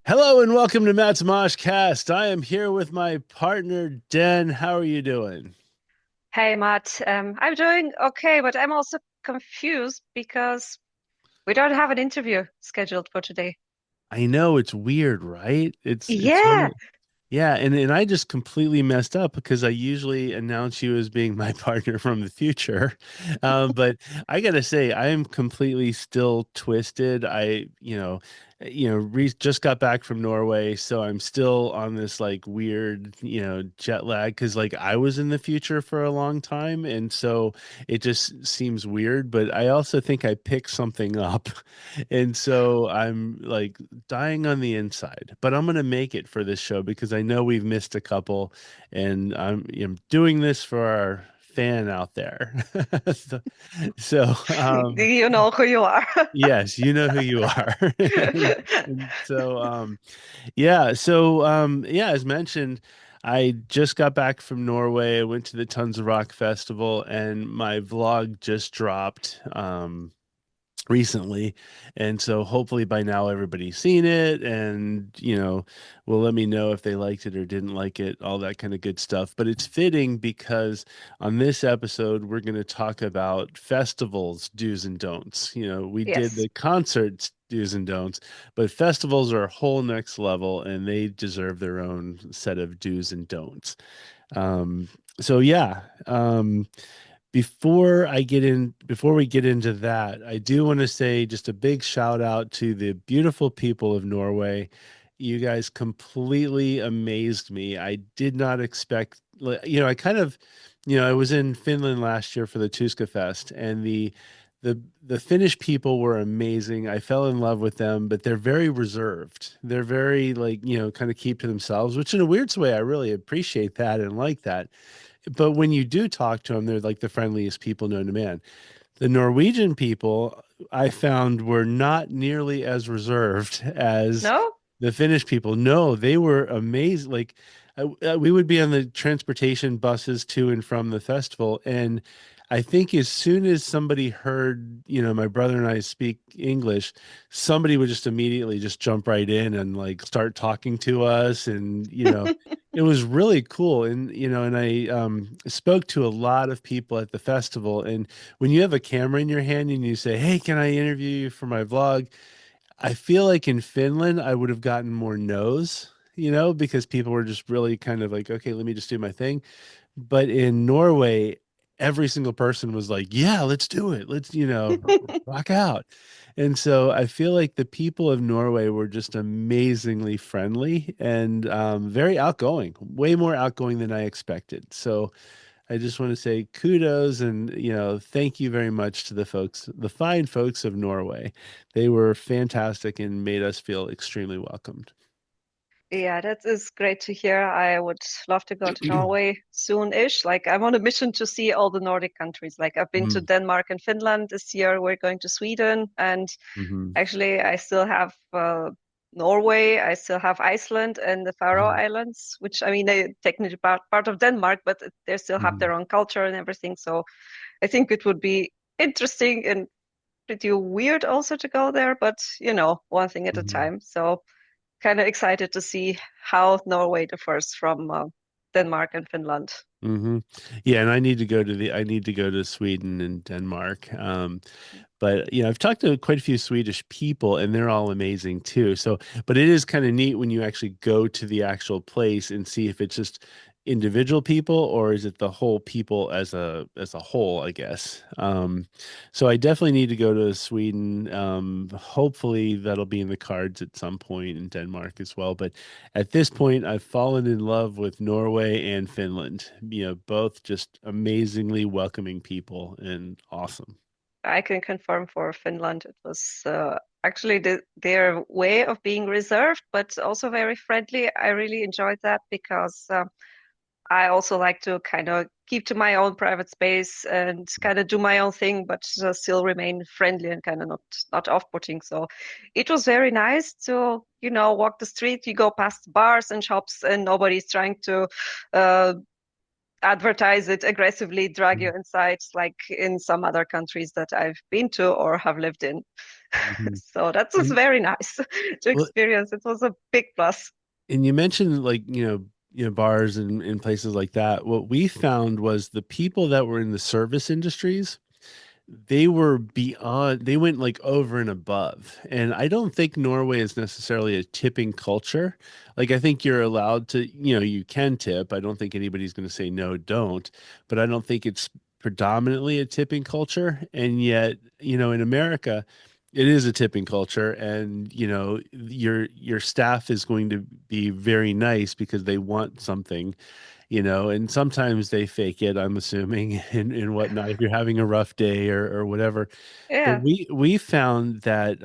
Hello and welcome to Matt's MOSHCAST. I am here with my partner, Den. How are you doing? Hey Matt, I'm doing okay, but I'm also confused because we don't have an interview scheduled for today. I know it's weird, right? It's Yeah. really yeah, and I just completely messed up because I usually announce you as being my partner from the future. But I gotta say, I am completely still twisted. Just got back from Norway, so I'm still on this like weird, jet lag because like I was in the future for a long time, and so it just seems weird. But I also think I picked something up, and so I'm like dying on the inside, but I'm gonna make it for this show because I know we've missed a couple, and I'm doing this for our fan out there. So, so, You know who you are. yes, you know who you are. And so yeah, so yeah, as mentioned, I just got back from Norway. I went to the Tons of Rock Festival, and my vlog just dropped. Recently. And so hopefully by now everybody's seen it and, will let me know if they liked it or didn't like it, all that kind of good stuff. But it's fitting because on this episode, we're going to talk about festivals, do's and don'ts. We did Yes. the concerts, do's and don'ts, but festivals are a whole next level and they deserve their own set of do's and don'ts. Um, so yeah, before we get into that, I do want to say just a big shout out to the beautiful people of Norway. You guys completely amazed me. I did not expect, I kind of, I was in Finland last year for the Tuska Fest, and the Finnish people were amazing. I fell in love with them, but they're very reserved. They're very like, kind of keep to themselves, which in a weird way, I really appreciate that and like that. But when you do talk to them, they're like the friendliest people known to man. The Norwegian people I found were not nearly as reserved as No? the Finnish people. No, they were amazing. Like we would be on the transportation buses to and from the festival, and I think as soon as somebody heard, my brother and I speak English, somebody would just immediately just jump right in and like start talking to us, and it was really cool. And and I spoke to a lot of people at the festival, and when you have a camera in your hand and you say, "Hey, can I interview you for my vlog?" I feel like in Finland I would have gotten more no's, because people were just really kind of like, "Okay, let me just do my thing." But in Norway, every single person was like, "Yeah, let's do it. Let's, rock out." And so I feel like the people of Norway were just amazingly friendly and very outgoing, way more outgoing than I expected. So I just want to say kudos and, thank you very much to the folks, the fine folks of Norway. They were fantastic and made us feel extremely welcomed. Yeah, that is great to hear. I would love to go to Norway soon-ish. Like I'm on a mission to see all the Nordic countries. Like I've been to Mm, Denmark and Finland. This year we're going to Sweden, and mhm, actually I still have Norway. I still have Iceland and the Faroe mhm, Islands, which I mean they technically part of Denmark, but they still have mhm, their own culture and everything. So I think it would be interesting and pretty weird also to go there, but one thing at a mhm. time. So kind of excited to see how Norway differs from Denmark and Finland. Yeah, and I need to go to Sweden and Denmark. But I've talked to quite a few Swedish people and they're all amazing too. So, but it is kind of neat when you actually go to the actual place and see if it's just individual people or is it the whole people as a whole, I guess. So I definitely need to go to Sweden. Hopefully that'll be in the cards at some point in Denmark as well. But at this point, I've fallen in love with Norway and Finland. Both just amazingly welcoming people and awesome. I can confirm for Finland, it was actually their way of being reserved, but also very friendly. I really enjoyed that because I also like to kind of keep to my own private space and kind of do my own thing, but still remain friendly and kind of not off-putting. So it was very nice to, walk the street. You go past bars and shops, and nobody's trying to uh, advertise it aggressively, drag you inside, like in some other countries that I've been to or have lived in. Mhm. So that was And very nice to well, experience. It was a big plus. and you mentioned like, bars and places like that. What we found was the people that were in the service industries, they were beyond, they went like over and above. And I don't think Norway is necessarily a tipping culture. Like, I think you're allowed to, you can tip. I don't think anybody's going to say no, don't. But I don't think it's predominantly a tipping culture. And yet, in America, it is a tipping culture. And, your staff is going to be very nice because they want something, and sometimes they fake it, I'm assuming, and whatnot, if you're having a rough day or whatever. But Yeah. we found that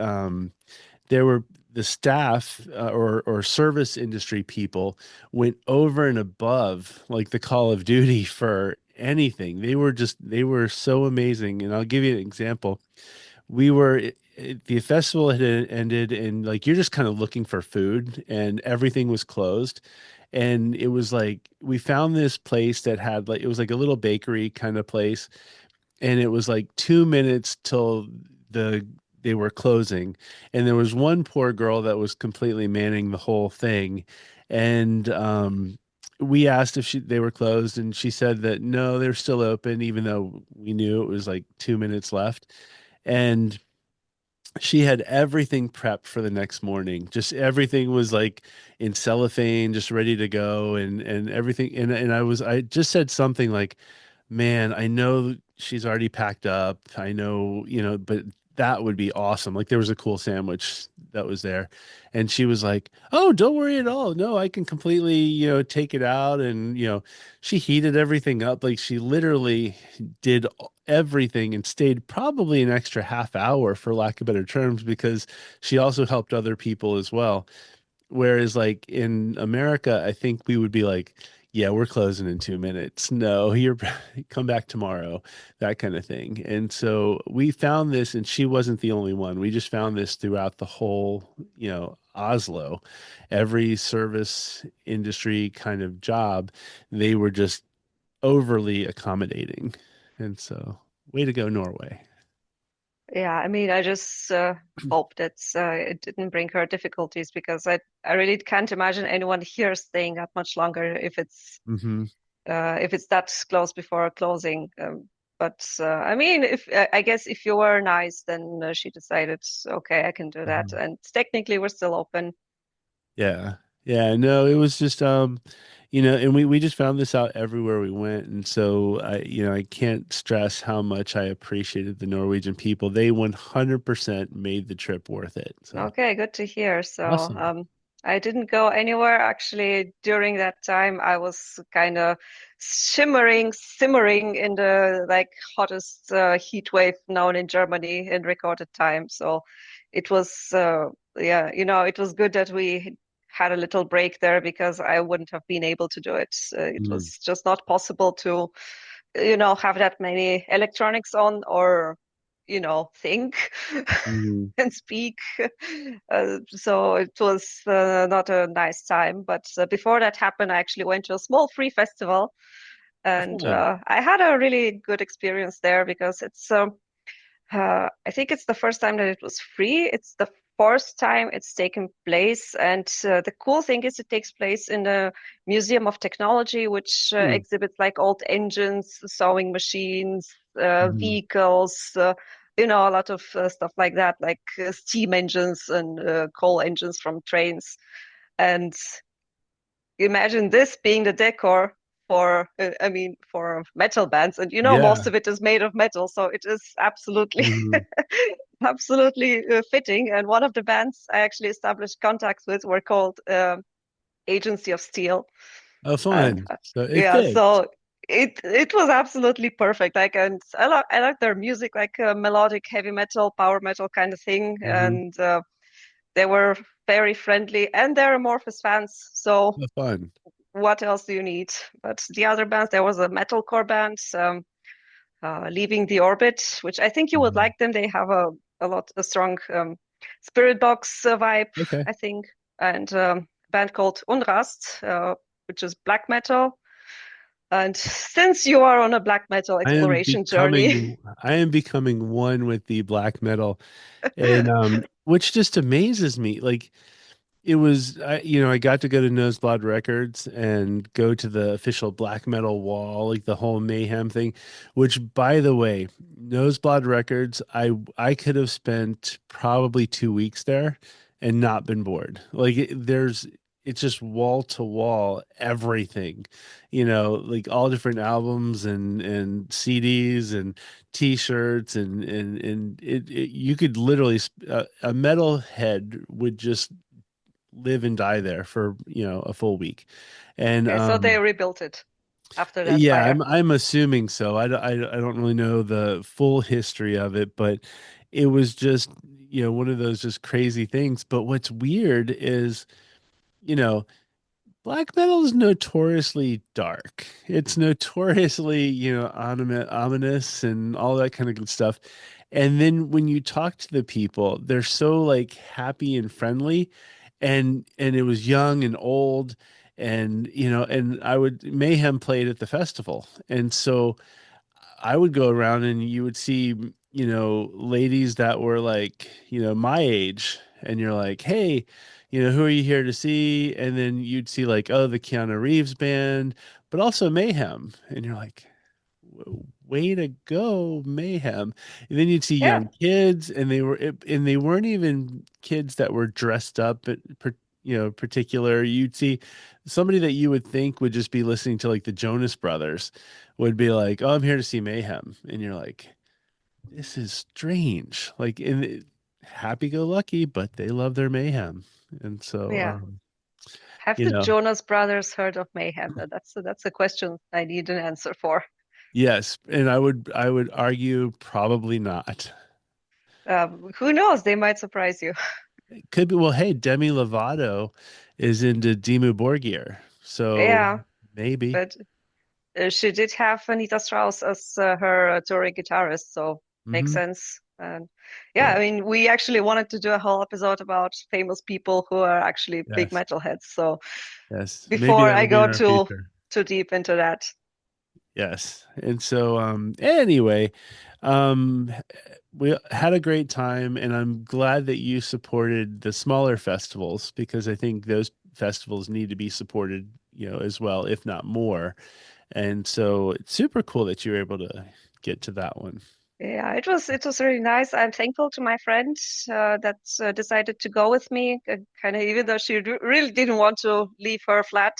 there were the staff or service industry people went over and above like the Call of Duty for anything. They were so amazing. And I'll give you an example. The festival had ended, and like you're just kind of looking for food and everything was closed. And it was like we found this place that had like, it was like a little bakery kind of place, and it was like 2 minutes till the they were closing, and there was one poor girl that was completely manning the whole thing. And we asked if they were closed, and she said that no, they're still open, even though we knew it was like 2 minutes left. And she had everything prepped for the next morning. Just everything was like in cellophane, just ready to go, and everything. And I just said something like, "Man, I know she's already packed up. I know, but that would be awesome." Like, there was a cool sandwich that was there, and she was like, "Oh, don't worry at all. No, I can completely, take it out." And she heated everything up. Like, she literally did everything and stayed probably an extra half hour, for lack of better terms, because she also helped other people as well. Whereas, like, in America, I think we would be like, yeah, we're closing in 2 minutes. No, you're come back tomorrow, that kind of thing. And so we found this, and she wasn't the only one. We just found this throughout the whole, Oslo. Every service industry kind of job, they were just overly accommodating. And so, way to go, Norway. Yeah, I mean, I just hope that it didn't bring her difficulties because I really can't imagine anyone here staying that much longer Hmm. if it's that close before closing. But I mean, if I guess if you were nice, then she decided, okay, I can do that. Hmm. And technically, we're still open. Yeah. Yeah. No, it was just, and we just found this out everywhere we went. And so I can't stress how much I appreciated the Norwegian people. They 100% made the trip worth it. So Okay, good to hear. So, awesome. I didn't go anywhere actually during that time. I was kind of simmering in the like hottest heat wave known in Germany in recorded time. So, it was yeah, it was good that we had a little break there because I wouldn't have been able to do it. It Mm-hmm. was just not possible to, have that many electronics on or, think Hmm. and speak. So it was not a nice time. But before that happened, I actually went to a small free festival, and Fun. I had a really good experience there because I think it's the first time that it was free. It's the fourth time it's taken place, and the cool thing is it takes place in the Museum of Technology, which Mm-hmm. exhibits like old engines, sewing machines, Mm-hmm. vehicles, a lot of stuff like that, like steam engines and coal engines from trains. And imagine this being the decor for, I mean, for metal bands. And most Yeah. of it is made of metal, so it is absolutely, Hmm. absolutely fitting. And one of the bands I actually established contacts with were called Agency of Steel. Oh, And fun. So it yeah, fits. so it was absolutely perfect. Like, and I like their music, like melodic heavy metal, power metal kind of thing. Mm-hmm. And they were very friendly, and they're Amorphous fans. So Oh, fun. what else do you need? But the other bands, there was a metalcore band, Leaving the Orbit, which I think you would Mhm. like them. They have a strong Spirit Box vibe, Okay. I think, and a band called Unrast, which is black metal. And since you are on a black metal I am exploration journey, becoming I am becoming one with the black metal, and which just amazes me. Like it was, I got to go to Noseblood Records and go to the official black metal wall, like the whole Mayhem thing, which, by the way, Noseblood Records, I could have spent probably 2 weeks there and not been bored. Like it's just wall to wall everything, like all different albums and CDs and T-shirts and you could literally a metal head would just live and die there for a full week. And okay, so they rebuilt it after that yeah, fire. I'm assuming so. I don't really know the full history of it, but it was just one of those just crazy things. But what's weird is you know black metal is notoriously dark. It's notoriously, ominous and all that kind of good stuff. And then when you talk to the people, they're so like happy and friendly, and it was young and old, and and Mayhem played at the festival, and so I would go around and you would see, ladies that were like, my age, and you're like, hey, who are you here to see? And then you'd see like, oh, the Keanu Reeves band, but also Mayhem. And you're like, way to go, Mayhem. And then you'd see Yeah, young kids, and they weren't even kids that were dressed up, particular. You'd see somebody that you would think would just be listening to like the Jonas Brothers would be like, "Oh, I'm here to see Mayhem," and you're like, "This is strange." Like, happy-go-lucky, but they love their Mayhem, and so, yeah. Have you the know, Jonas Brothers heard of Mayhem? That's a question I need an answer for. yes, and I would argue probably not. Who knows? They might surprise you. It could be, well, hey, Demi Lovato is into Dimmu Borgir, so Yeah, maybe. but she did have Anita Strauss as her touring guitarist, so makes Hmm. sense. And yeah, Yeah. I mean, we actually wanted to do a whole episode about famous people who are actually big Yes. metalheads. So Yes. Maybe before I that'll be go in our too future. too deep into that, Yes. And so, anyway, um, we had a great time, and I'm glad that you supported the smaller festivals because I think those festivals need to be supported, as well, if not more. And so it's super cool that you were able to get to that one. yeah, it was really nice. I'm thankful to my friend that decided to go with me, kind of even though she really didn't want to leave her flat.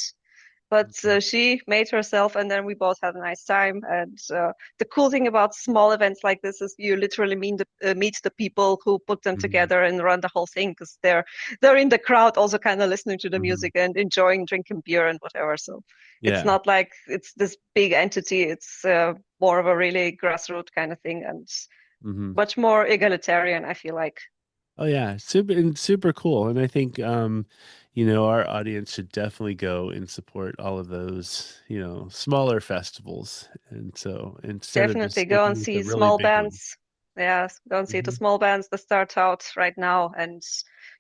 But she made herself, and then we both had a nice time. And the cool thing about small events like this is you literally meet the people who put them Mhm. together and run the whole thing because they're in the crowd, also kind of listening to the Mhm. music and enjoying drinking beer and whatever. So it's Yeah. not like it's this big entity. It's more of a really grassroots kind of thing and Hmm. much more egalitarian, I feel like. Oh yeah, super cool. And I think our audience should definitely go and support all of those, smaller festivals. And so instead of just Definitely go and sticking with the see really small big ones. bands. Yeah, go and see the Hmm. small bands that start out right now and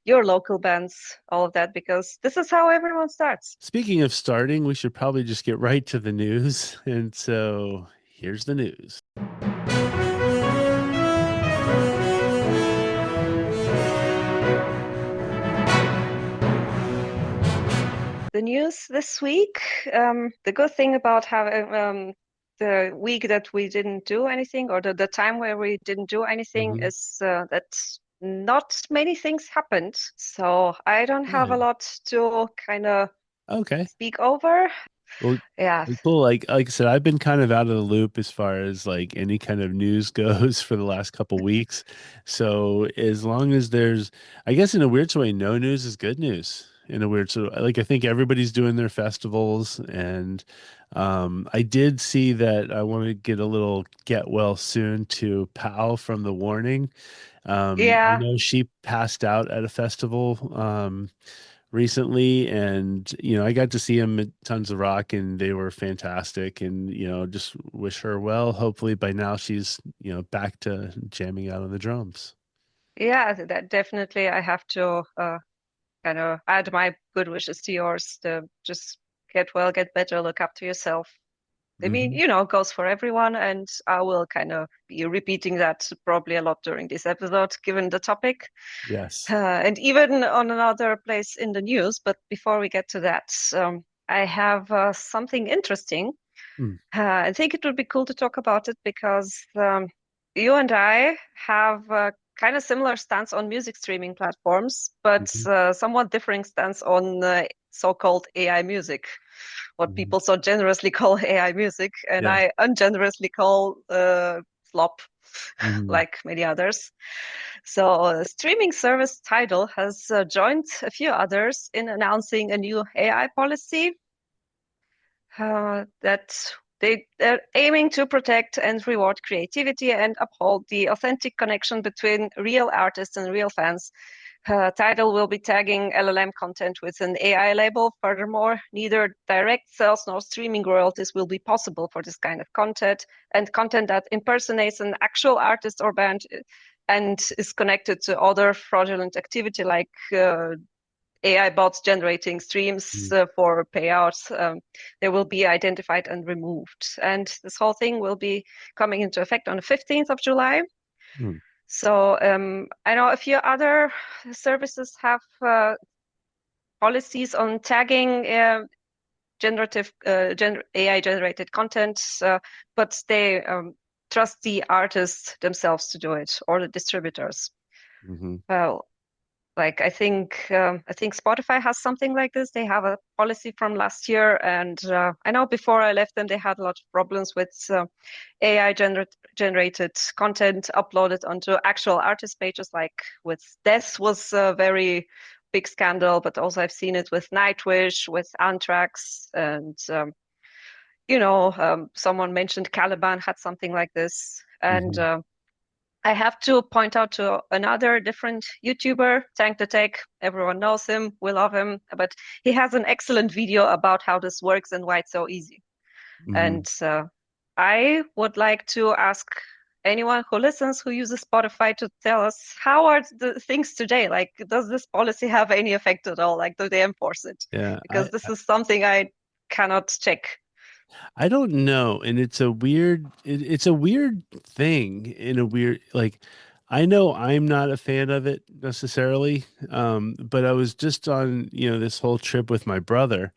your local bands, all of that, because this is how everyone starts. Speaking of starting, we should probably just get right to the news. And so here's the news. The news this week, the good thing about having the week that we didn't do anything, or the time where we didn't do anything, Hmm. is that not many things happened. So I don't have a Good. lot to kind of Okay. speak over. Well, Yeah, cool. Like I said, I've been kind of out of the loop as far as like any kind of news goes for the last couple weeks. So as long as there's, I guess in a weird way, no news is good news. In a weird so like I think everybody's doing their festivals, and I did see that I want to get a little get well soon to Pal from the Warning. I yeah. know she passed out at a festival. Recently, and I got to see them at Tons of Rock, and they were fantastic, and just wish her well. Hopefully by now she's back to jamming out on the drums. Yeah, that definitely I have to kind of add my good wishes to yours to just get well, get better, look up to yourself. I mean, Hmm. goes for everyone, and I will kind of be repeating that probably a lot during this episode, given the topic, Yes. and even on another place in the news. But before we get to that, I have something interesting. Mm. I think it would be cool to talk about it because you and I have kind of similar stance on music streaming platforms, but Hmm. somewhat differing stance on so-called AI music, what Hmm. people so generously call AI music, and Yeah. I ungenerously call slop, Hmm. like many others. So, streaming service Tidal has joined a few others in announcing a new AI policy that they're aiming to protect and reward creativity and uphold the authentic connection between real artists and real fans. Tidal will be tagging LLM content with an AI label. Furthermore, neither direct sales nor streaming royalties will be possible for this kind of content, and content that impersonates an actual artist or band and is connected to other fraudulent activity like AI bots generating streams for payouts, they will be identified and removed. And this whole thing will be coming into effect on the 15th of July. Mm. So I know a few other services have policies on tagging generative AI generated content, but they trust the artists themselves to do it or the distributors. Hmm. Well, like I think Spotify has something like this. They have a policy from last year, and I know before I left them, they had a lot of problems with AI generated content uploaded onto actual artist pages. Like with Death was a very big scandal, but also I've seen it with Nightwish, with Anthrax, and someone mentioned Caliban had something like this, and Hmm. I have to point out to another different YouTuber, Tank the Tech. Everyone knows him, we love him, but he has an excellent video about how this works and why it's so easy. Hmm. And I would like to ask anyone who listens who uses Spotify to tell us how are the things today? Like, does this policy have any effect at all? Like, do they enforce it? Yeah. Because this is something I cannot check. I don't know, and it's a weird thing in a weird like I know I'm not a fan of it necessarily, but I was just on, this whole trip with my brother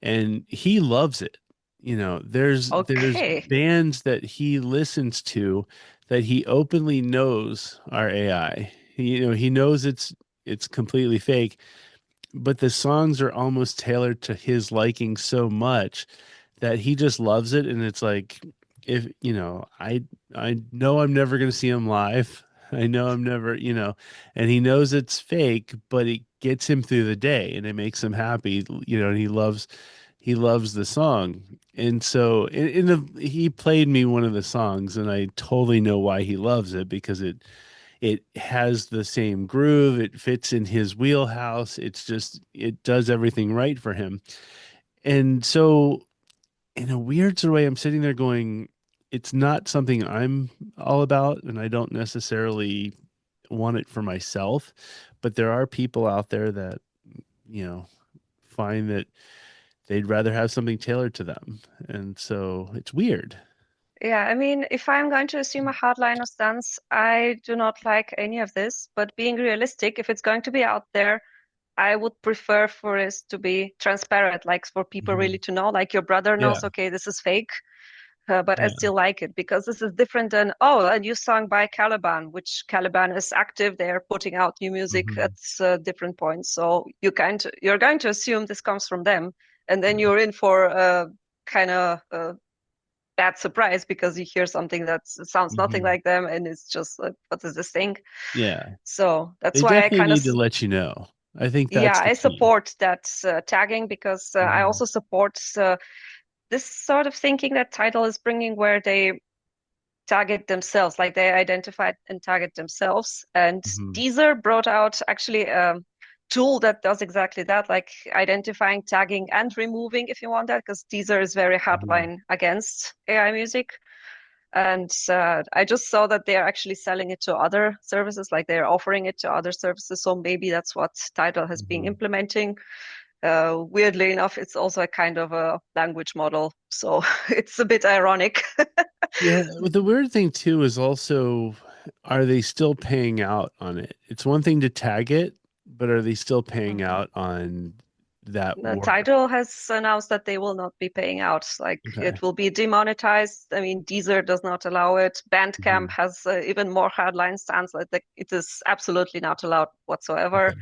and he loves it. There's Okay. bands that he listens to that he openly knows are AI. He knows it's completely fake, but the songs are almost tailored to his liking so much that he just loves it. And it's like, if I know I'm never going to see him live. I know I'm never, and he knows it's fake, but it gets him through the day and it makes him happy, and he loves the song. And so he played me one of the songs and I totally know why he loves it, because it has the same groove. It fits in his wheelhouse. It does everything right for him. And so, in a weird sort of way, I'm sitting there going, it's not something I'm all about, and I don't necessarily want it for myself. But there are people out there that, you know, find that they'd rather have something tailored to them. And so it's weird. Yeah, I mean, if I'm going to assume a hardliner stance, I do not like any of this. But being realistic, if it's going to be out there, I would prefer for it to be transparent, like for people Mhm. really to know, like your brother Yeah. knows, okay, this is fake, but I Yeah. still like it because this is different than, oh, a new song by Caliban, which Caliban is active. They're putting out new music at Mhm. different points. So you're going to assume this comes from them, and then you're in for a kind of bad surprise because you hear something that sounds nothing Mhm. like them, and it's just like, what is this thing? Yeah. So that's They why I definitely kind of need to let you know. I think yeah, that's the I key. support that tagging because I Mhm. also support this sort of thinking that Tidal is bringing where they target themselves, like they identify and target themselves. And Mhm. Deezer brought out actually a tool that does exactly that, like identifying, tagging, and removing if you want that, because Deezer is very Mhm. hardline against AI music. And I just saw that they're actually selling it to other services, like they're offering it to other services. So maybe that's what Tidal has been Mhm. implementing. Weirdly enough, it's also a kind of a language model, so it's a bit ironic. Yeah, but the weird thing too is also, are they still paying out on it? It's one thing to tag it, but are they still paying Mm. out on that The work? Tidal has announced that they will not be paying out. Like Okay. it will be demonetized. I mean, Deezer does not allow it. Bandcamp Mhm. has even more hardline stance. Like it is absolutely not allowed whatsoever. Okay.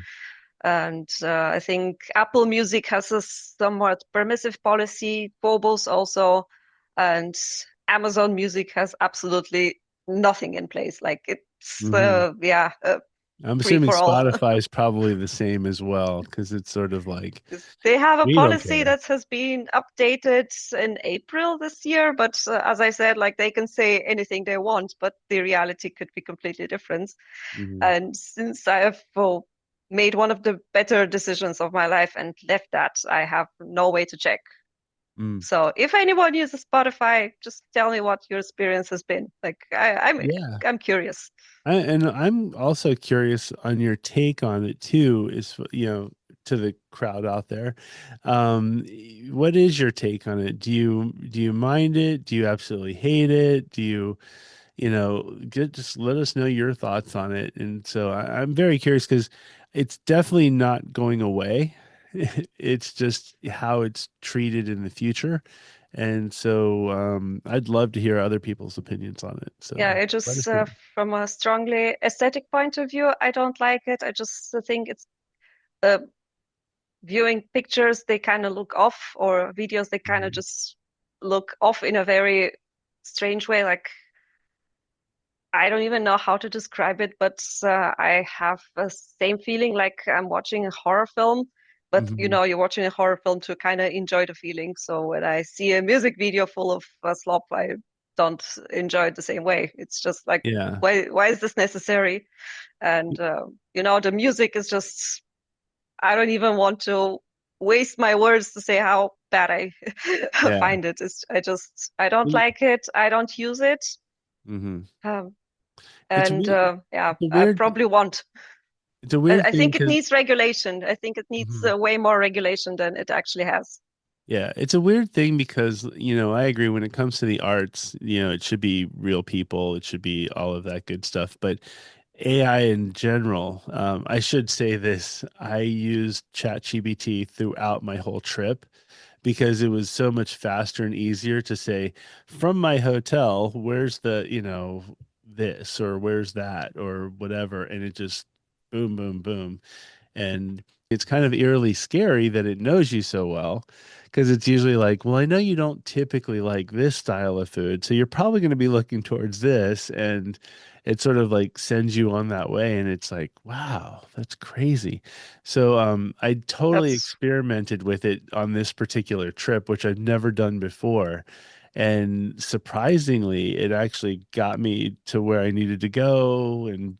And I think Apple Music has a somewhat permissive policy. Phobos also, and Amazon Music has absolutely nothing in place. Like it's Hmm. I'm free assuming for all. Spotify is probably the same as well, because it's sort of like, They have a we don't policy care. that has been updated in April this year, but as I said, like they can say anything they want, but the reality could be completely different. Hmm. And since I have made one of the better decisions of my life and left that, I have no way to check. Mm. So if anyone uses Spotify, just tell me what your experience has been. Like Yeah. I'm curious. And I'm also curious on your take on it too, is, to the crowd out there. Um, what is your take on it? Do you mind it? Do you absolutely hate it? Just let us know your thoughts on it. And so I'm very curious because it's definitely not going away. It's just how it's treated in the future. And so I'd love to hear other people's opinions on it. Yeah, So I let just us know. from a strongly aesthetic point of view, I don't like it. I just think it's uh, viewing pictures, they kind of look off, or videos, they kind of Mhm. just look off in a very strange way. Like I don't even know how to describe it, but I have the same feeling like I'm watching a horror film. But Mhm. you're watching a horror film to kind of enjoy the feeling. So when I see a music video full of slop, I don't enjoy it the same way. It's just like, Yeah. why is this necessary? And the music is just I don't even want to waste my words to say how bad I Yeah. find it. I don't like it. I don't use it. Hmm. Um, It's and weird. yeah, It's a I weird. probably won't. It's a I, weird I thing think it because. needs regulation. I think it needs way more regulation than it actually has. Yeah, it's a weird thing because, I agree when it comes to the arts, it should be real people, it should be all of that good stuff. But AI in general, I should say this, I used ChatGPT throughout my whole trip because it was so much faster and easier to say, from my hotel, where's this or where's that or whatever. And it just boom, boom, boom. And it's kind of eerily scary that it knows you so well because it's usually like, well, I know you don't typically like this style of food, so you're probably going to be looking towards this. And it sort of like sends you on that way. And it's like, wow, that's crazy. So I totally That's, experimented with it on this particular trip, which I've never done before. And surprisingly, it actually got me to where I needed to go and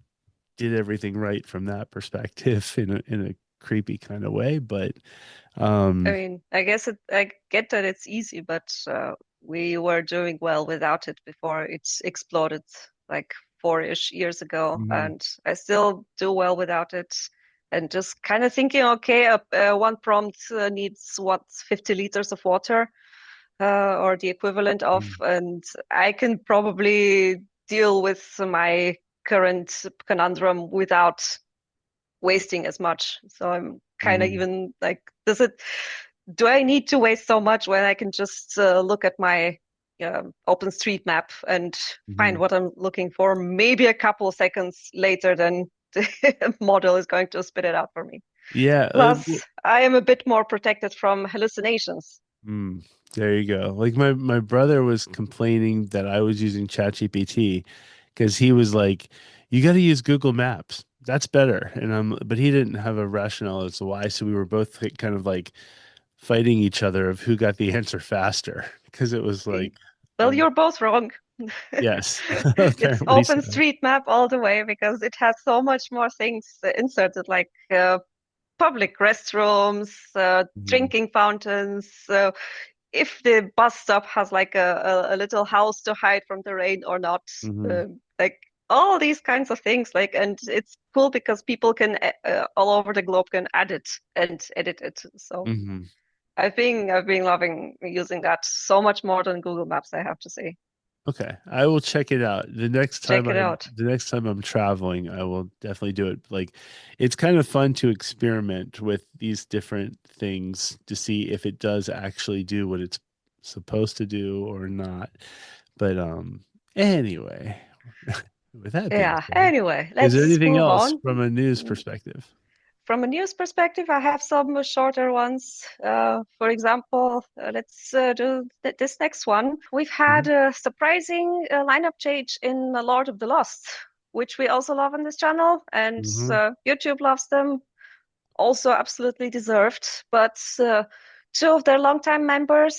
did everything right from that perspective in a creepy kind of way. But I um, mean, I get that it's easy, but we were doing well without it before it exploded like 4-ish years ago, mhm, and I still do well without it. And just kind of thinking, okay, one prompt needs what 50 liters of water, or the equivalent of, mhm, and I can probably deal with my current conundrum without wasting as much. So I'm kind of mhm, even like, do I need to waste so much when I can just look at my OpenStreetMap and find mhm. what I'm looking for, maybe a couple of seconds later than the model is going to spit it out for me. Yeah. Plus, I am a bit more protected from hallucinations. There you go. Like my brother was complaining that I was using ChatGPT because he was like, "You got to use Google Maps. That's better." But he didn't have a rationale as to why. So we were both like, kind of like fighting each other of who got the answer faster because it was See? like, Well, um, you're both wrong. yes, It's apparently so. OpenStreetMap all the way because it has so much more things inserted, like public restrooms, Mhm, drinking fountains. If the bus stop has like a little house to hide from the rain or not, mhm. like all these kinds of things. Like, and it's cool because people can all over the globe can add it and edit it. So Hmm. I've been loving using that so much more than Google Maps, I have to say. Okay, I will check it out. Check it out. The next time I'm traveling, I will definitely do it. Like it's kind of fun to experiment with these different things to see if it does actually do what it's supposed to do or not. But anyway, with that being Yeah. said, Anyway, is there let's anything move else on. from a news Mm, perspective? From a news perspective, I have some shorter ones. For example, let's do th this next one. We've Hmm. had a surprising lineup change in Lord of the Lost, which we also love on this channel, and Hmm. YouTube loves them. Also, absolutely deserved. But two of their longtime members,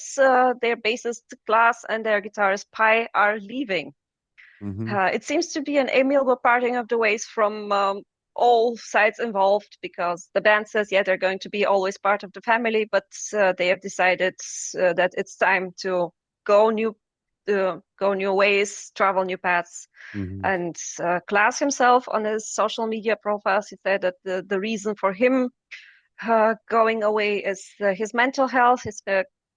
their bassist Glass and their guitarist Pi, are leaving. Hmm. It seems to be an amiable parting of the ways from all sides involved because the band says, yeah, they're going to be always part of the family, but they have decided that it's time to go new ways, travel new paths. Hmm. And Klaas himself on his social media profiles, he said that the reason for him going away is his mental health. He's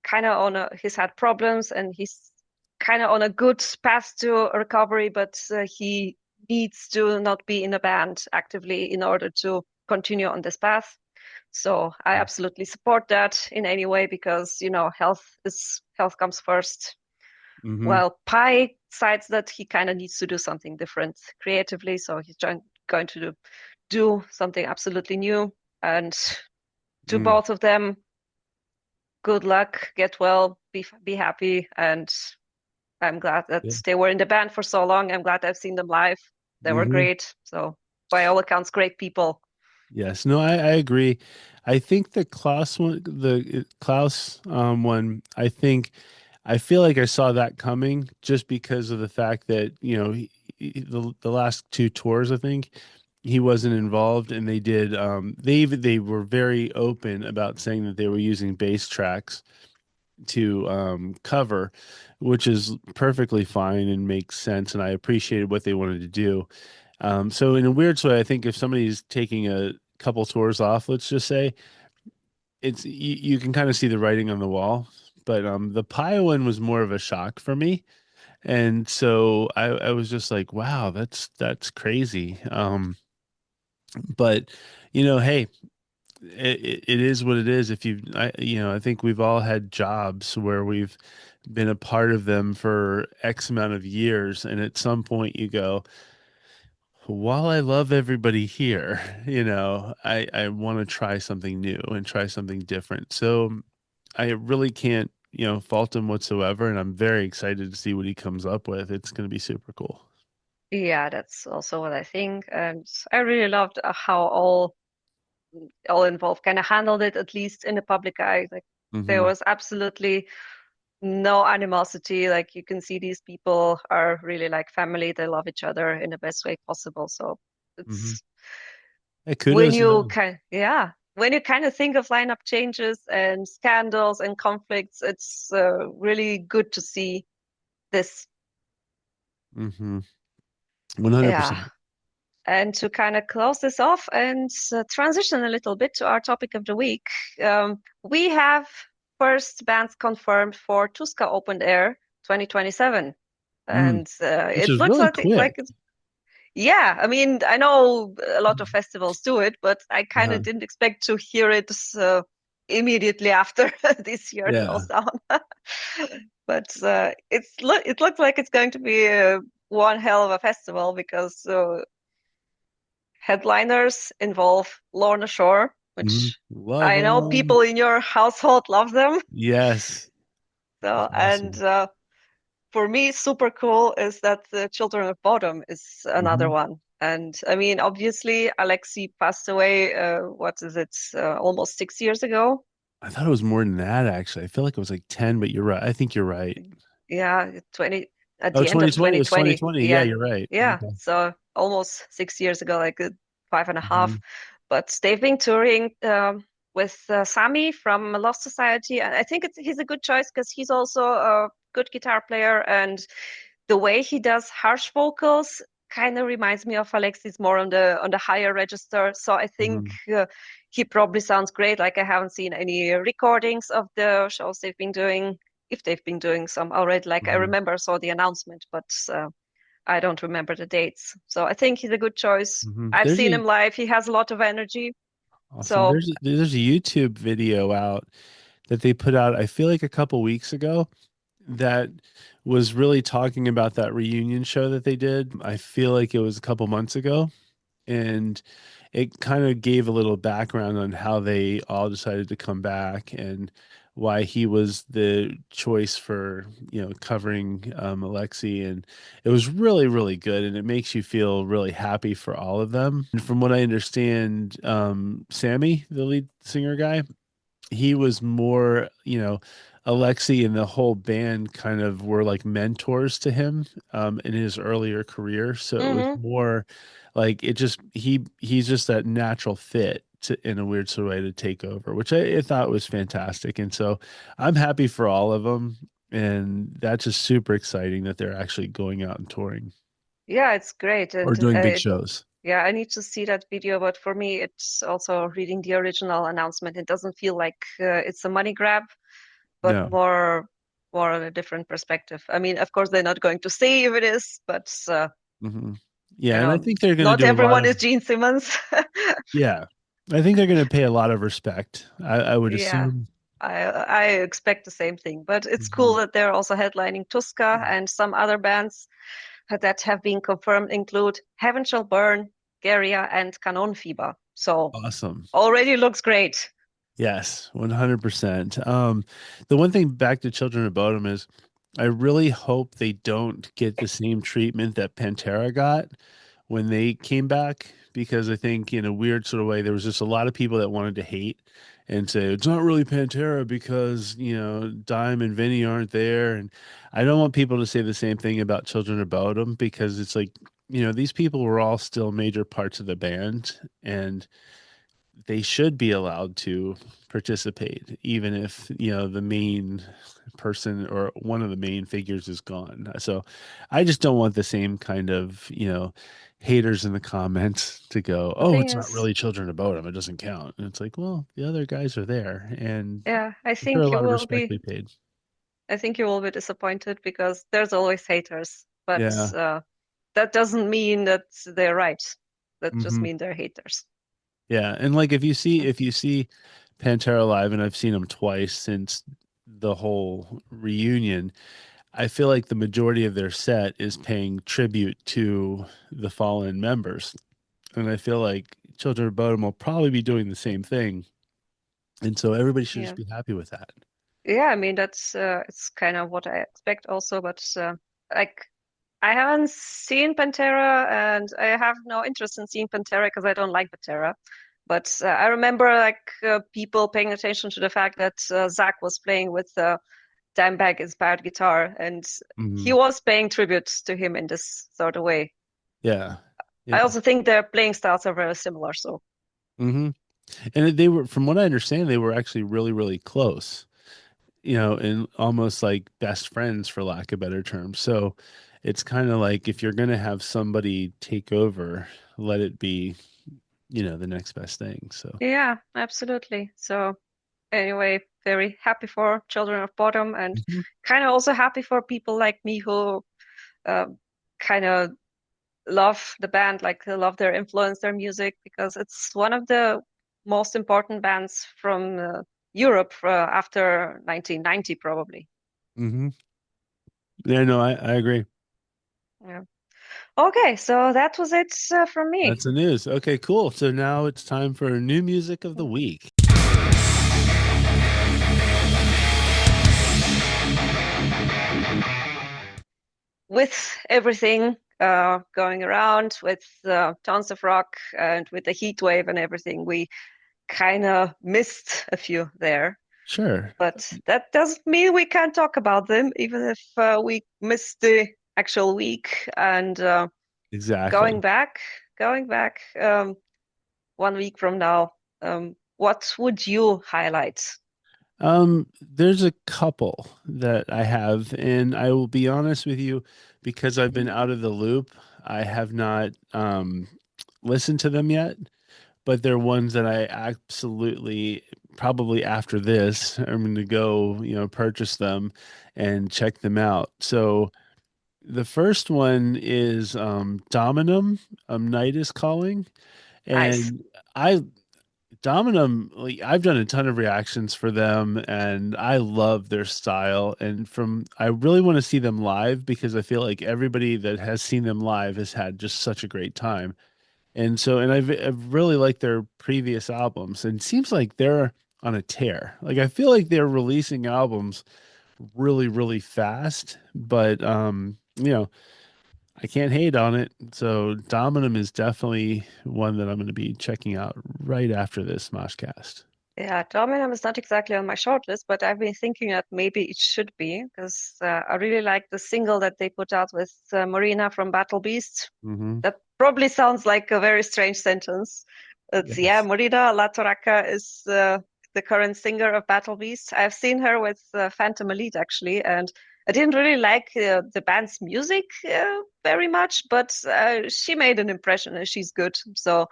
kind of he's had problems and he's kind of on a good path to recovery, but he needs to not be in a band actively in order to continue on this path. So I absolutely support that in any way because, health comes first. Hmm. Well, Pi decides that he kind of needs to do something different creatively, so he's going to do something absolutely new. And to Mm. both of them, good luck, get well, be happy, and I'm glad that Yeah. they were in the band for so long. I'm glad I've seen them live. They were Hmm. great. So by all accounts, great people. Yes, no, I agree. I think the Klaus one, I feel like I saw that coming just because of the fact that, the last two tours, I think he wasn't involved and they did they were very open about saying that they were using bass tracks to cover, which is perfectly fine and makes sense and I appreciated what they wanted to do. So in a weird way, I think if somebody's taking a couple tours off, let's just say, you can kind of see the writing on the wall. But the Pio one was more of a shock for me. And so I was just like, wow, that's crazy. But hey, it is what it is. If I think we've all had jobs where we've been a part of them for X amount of years, and at some point you go, while I love everybody here, I want to try something new and try something different. So I really can't, fault him whatsoever. And I'm very excited to see what he comes up with. It's going to be super cool. Yeah, that's also what I think. And I really loved how all involved kind of handled it, at least in the public eye. Like there Hmm. was absolutely no animosity. Like you can see these people are really like family. They love each other in the best way possible. So Hmm. it's Hey, when kudos to you them. kind yeah, when you kind of think of lineup changes and scandals and conflicts, it's really good to see this. Hmm. Yeah. 100%. And to kind of close this off and transition a little bit to our topic of the week, we have first bands confirmed for Tuska Open Air 2027. Mm. And Which it is looks really like quick. it's, yeah, I mean, I know a lot of festivals do it, but I kind Uh-huh. of didn't expect to hear it immediately after this year Yeah. closed down. But it looks like it's going to be one hell of a festival because headliners involve Lorna Shore, Hmm. which Love I know them. people in your household love them. Yes. So, and Awesome. for me, super cool is that the Children of Bodom is another Hmm. one. And I mean, obviously, Alexei passed away, what is it, almost 6 years ago. I thought it was more than that, actually. I feel like it was like 10, but you're right. I think you're right. Yeah, 20 at Oh, the end of 2020. It was 2020. 2020. Yeah, Yeah, you're right. yeah. Okay. So almost 6 years ago, like five and a half. Hmm. But they've been touring with Sami from Lost Society, and I think he's a good choice because he's also a good guitar player, and the way he does harsh vocals kind of reminds me of Alexis more on the higher register. So I think Hmm. he probably sounds great. Like I haven't seen any recordings of the shows they've been doing, if they've been doing some already. Like I Hmm. remember I saw the announcement, but I don't remember the dates. So I think he's a good choice. Hmm. I've seen him live. He has a lot of energy. Awesome. So There's a YouTube video out that they put out, I feel like a couple weeks ago, that was really talking about that reunion show that they did. I feel like it was a couple months ago, and it kind of gave a little background on how they all decided to come back and why he was the choice for, covering Alexi. And it was really, really good, and it makes you feel really happy for all of them. And from what I understand, Sammy, the lead singer guy, he was more, Alexi and the whole band kind of were like mentors to him in his earlier career. So it was mhm. more like it just he's just that natural fit to, in a weird sort of way, to take over, which I thought was fantastic. And so I'm happy for all of them. And that's just super exciting that they're actually going out and touring Yeah, it's great. or And doing big shows. yeah, I need to see that video. But for me, it's also reading the original announcement. It doesn't feel like it's a money grab, but No. more on a different perspective. I mean, of course, they're not going to say if it is, but Hmm. Yeah. And I think they're going to not do a lot everyone of, is Gene Simmons. yeah, I think they're going to pay a lot of respect. I would Yeah, assume. I expect the same thing. But it's cool Mhm. that they're also headlining Tuska, and some other bands that have been confirmed include Heaven Shall Burn, Gaerea, and Kanonenfieber. So Awesome. already looks great. Yes, 100%. The one thing back to Children of Bodom is I really hope they don't get the same treatment that Pantera got when they came back, because I think in a weird sort of way there was just a lot of people that wanted to hate and say it's not really Pantera because, Dime and Vinny aren't there. And I don't want people to say the same thing about Children of Bodom, because it's like, these people were all still major parts of the band, and they should be allowed to participate, even if, the main person or one of the main figures is gone. So I just don't want the same kind of, haters in the comments to go, The oh, thing it's not is, really Children of Bodom, it doesn't count. And it's like, well, the other guys are there, and yeah, there a lot of respect they paid. I think you will be disappointed because there's always haters, but Yeah. that doesn't mean that they're right. That just Hmm. means they're haters. Yeah, and like if you see Pantera live, and I've seen them twice since the whole reunion, I feel like the majority of their set is paying tribute to the fallen members. And I feel like Children of Bodom will probably be doing the same thing. And so everybody should just Yeah. be happy with that. Yeah, I mean that's it's kind of what I expect also, but like I haven't seen Pantera and I have no interest in seeing Pantera because I don't like Pantera. But I remember like people paying attention to the fact that Zach was playing with Dimebag inspired guitar and he Hmm. was paying tribute to him in this sort of way. Yeah. I Yeah. also think their playing styles are very similar, so Hmm. And they were, from what I understand, they were actually really, really close, and almost like best friends, for lack of better terms. So it's kind of like if you're going to have somebody take over, let it be, the next best thing. So, yeah, absolutely. So anyway, very happy for Children of Bottom and mhm. kind of also happy for people like me who uh, kind of love the band, like love their influence, their music, because it's one of the most important bands from Europe after 1990, probably. Hmm. Yeah, no, I agree. Yeah. Okay, so that was it from me. That's the news. Okay, cool. So now it's time for new music of the week. With everything going around, with tons of rock and with the heat wave and everything, we kind of missed a few there. Sure. But that doesn't mean we can't talk about them, even if we missed the actual week. And going Exactly. back, going back 1 week from now, what would you highlight? There's a couple that I have, and I will be honest with you, because I've been out of the loop. I have not listened to them yet, but they're ones that I absolutely probably after this I'm going to go, purchase them and check them out. So the first one is Dominum, Night is Calling, Nice. and I Dominum, like I've done a ton of reactions for them and I love their style. And I really want to see them live because I feel like everybody that has seen them live has had just such a great time. And so, and I've really liked their previous albums and it seems like they're on a tear. Like I feel like they're releasing albums really, really fast, but I can't hate on it. So Dominum is definitely one that I'm going to be checking out right after this Moshcast. Yeah, Dominum is not exactly on my shortlist, but I've been thinking that maybe it should be because I really like the single that they put out with Marina from Battle Beast. Hmm. That probably sounds like a very strange sentence. It's yeah, Yes. Marina La Torraca is the current singer of Battle Beast. I've seen her with Phantom Elite actually, and I didn't really like the band's music very much, but she made an impression and she's good. So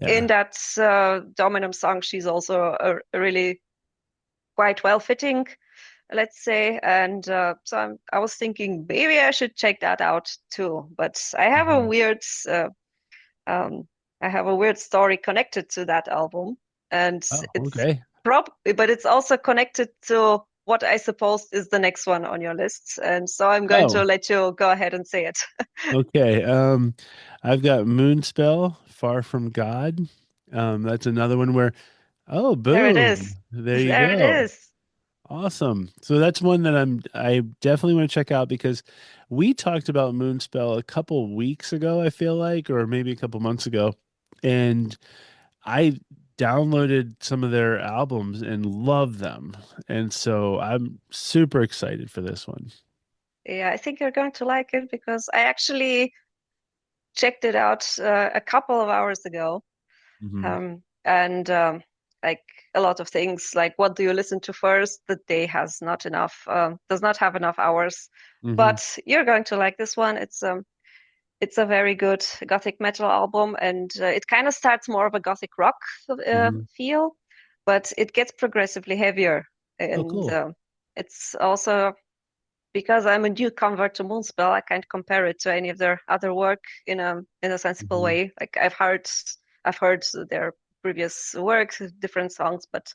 in Yeah. that Dominum song, she's also a really quite well fitting, let's say. And I was thinking maybe I should check that out too. But Hmm. um, I have a weird story connected to that album, and Oh, it's okay. but it's also connected to what I suppose is the next one on your list. And so I'm going to Oh, let you go ahead and say it. okay. I've got Moonspell, Far From God. That's another one where, oh, There it is. boom. There you There it go. is. Awesome. So that's one that I definitely want to check out because we talked about Moonspell a couple weeks ago, I feel like, or maybe a couple months ago. And I downloaded some of their albums and love them. And so I'm super excited for this one. Yeah, I think you're going to like it because I actually checked it out a couple of hours ago. Hmm. And like a lot of things, like what do you listen to first? The day has not enough, does not have enough hours. Hmm. But you're going to like this one. It's a very good gothic metal album, and it kind of starts more of a gothic rock Hmm. feel, but it gets progressively heavier. Oh, And cool. it's also because I'm a new convert to Moonspell, I can't compare it to any of their other work in a sensible Hmm. way. Like I've heard their previous work, different songs, but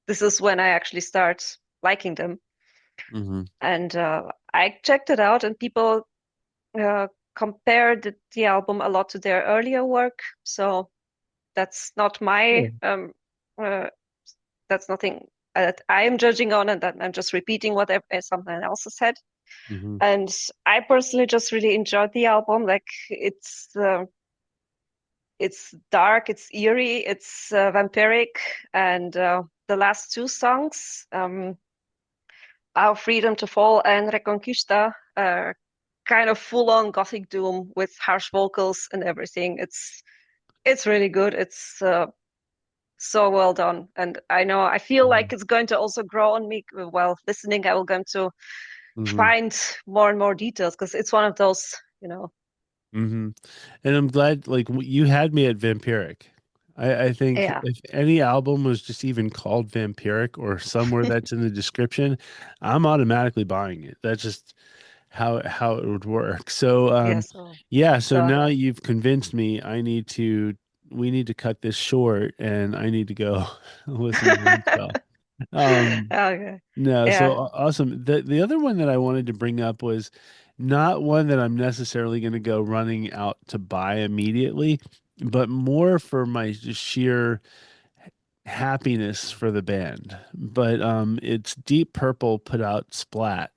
this is when I actually start liking them. Hmm. And I checked it out, and people uh, compared the album a lot to their earlier work. So that's not my Cool. uh, that's nothing that I am judging on, and that I'm just repeating what someone else has said. Hmm. And I personally just really enjoyed the album. Like it's dark, it's eerie, it's vampiric, and the last two songs, Our Freedom to Fall and Reconquista, are kind of full-on gothic doom with harsh vocals and everything. It's really good. It's so well done, and I feel like it's going to also grow on me while listening. I will going to Hmm. find more and more details because it's one of those, Hmm. And I'm glad, like, you had me at Vampiric. I think yeah, if any album was just even called Vampiric or somewhere that's in the description, I'm automatically buying it. That's just how it would work. So, yeah. So yeah. So go now ahead. you've convinced me. We need to cut this short, and I need to go listen to Moonspell. Um, Okay. no, so Yeah. awesome. The other one that I wanted to bring up was not one that I'm necessarily going to go running out to buy immediately, but more for my just sheer happiness for the band. But it's Deep Purple put out Splat.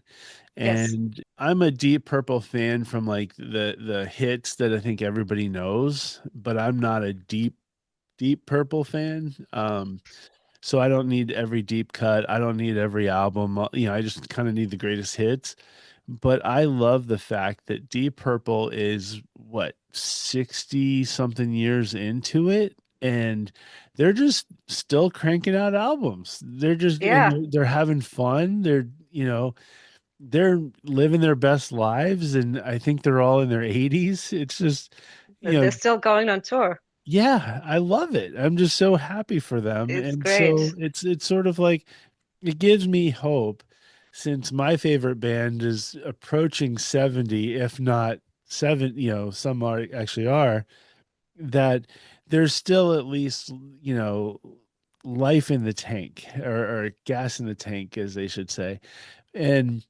Yes. And I'm a Deep Purple fan from like the hits that I think everybody knows, but I'm not a Deep Purple fan. So I don't need every deep cut. I don't need every album. I just kind of need the greatest hits. But I love the fact that Deep Purple is what, 60 something years into it, and they're just still cranking out albums. They're just, and Yeah. they're having fun. They're, they're living their best lives, and I think they're all in their 80s. It's just, you They're know, still going on tour. yeah, I love it. I'm just so happy for them. It's And great. so it's sort of like it gives me hope since my favorite band is approaching 70, if not seven, some are actually are, that there's still at least, life in the tank or gas in the tank, as they should say. And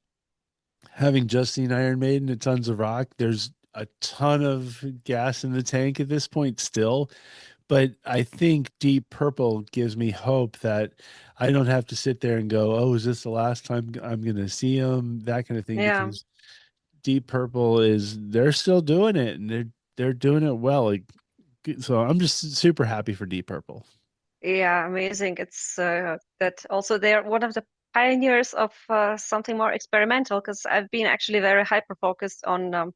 having just seen Iron Maiden at Tons of Rock, there's a ton of gas in the tank at this point still. But I think Deep Purple gives me hope that I don't have to sit there and go, "Oh, is this the last time I'm going to see them?" That kind of thing, Yeah. because Deep Purple they're still doing it, and they're doing it well. Like, so I'm just super happy for Deep Purple. Yeah, amazing. It's that also they're one of the pioneers of something more experimental because I've been actually very hyper focused on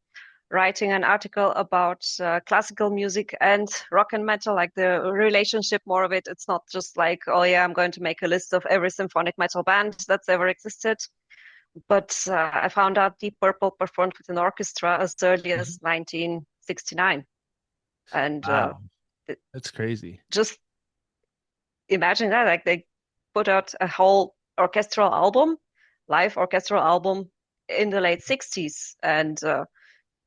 writing an article about classical music and rock and metal, like the relationship more of it. It's not just like, oh yeah, I'm going to make a list of every symphonic metal band that's ever existed. But I found out Deep Purple performed with an orchestra as early Mhm. as 1969. And Wow, that's crazy. just imagine that, like they put out a whole orchestral album, live orchestral album in the late 60s. And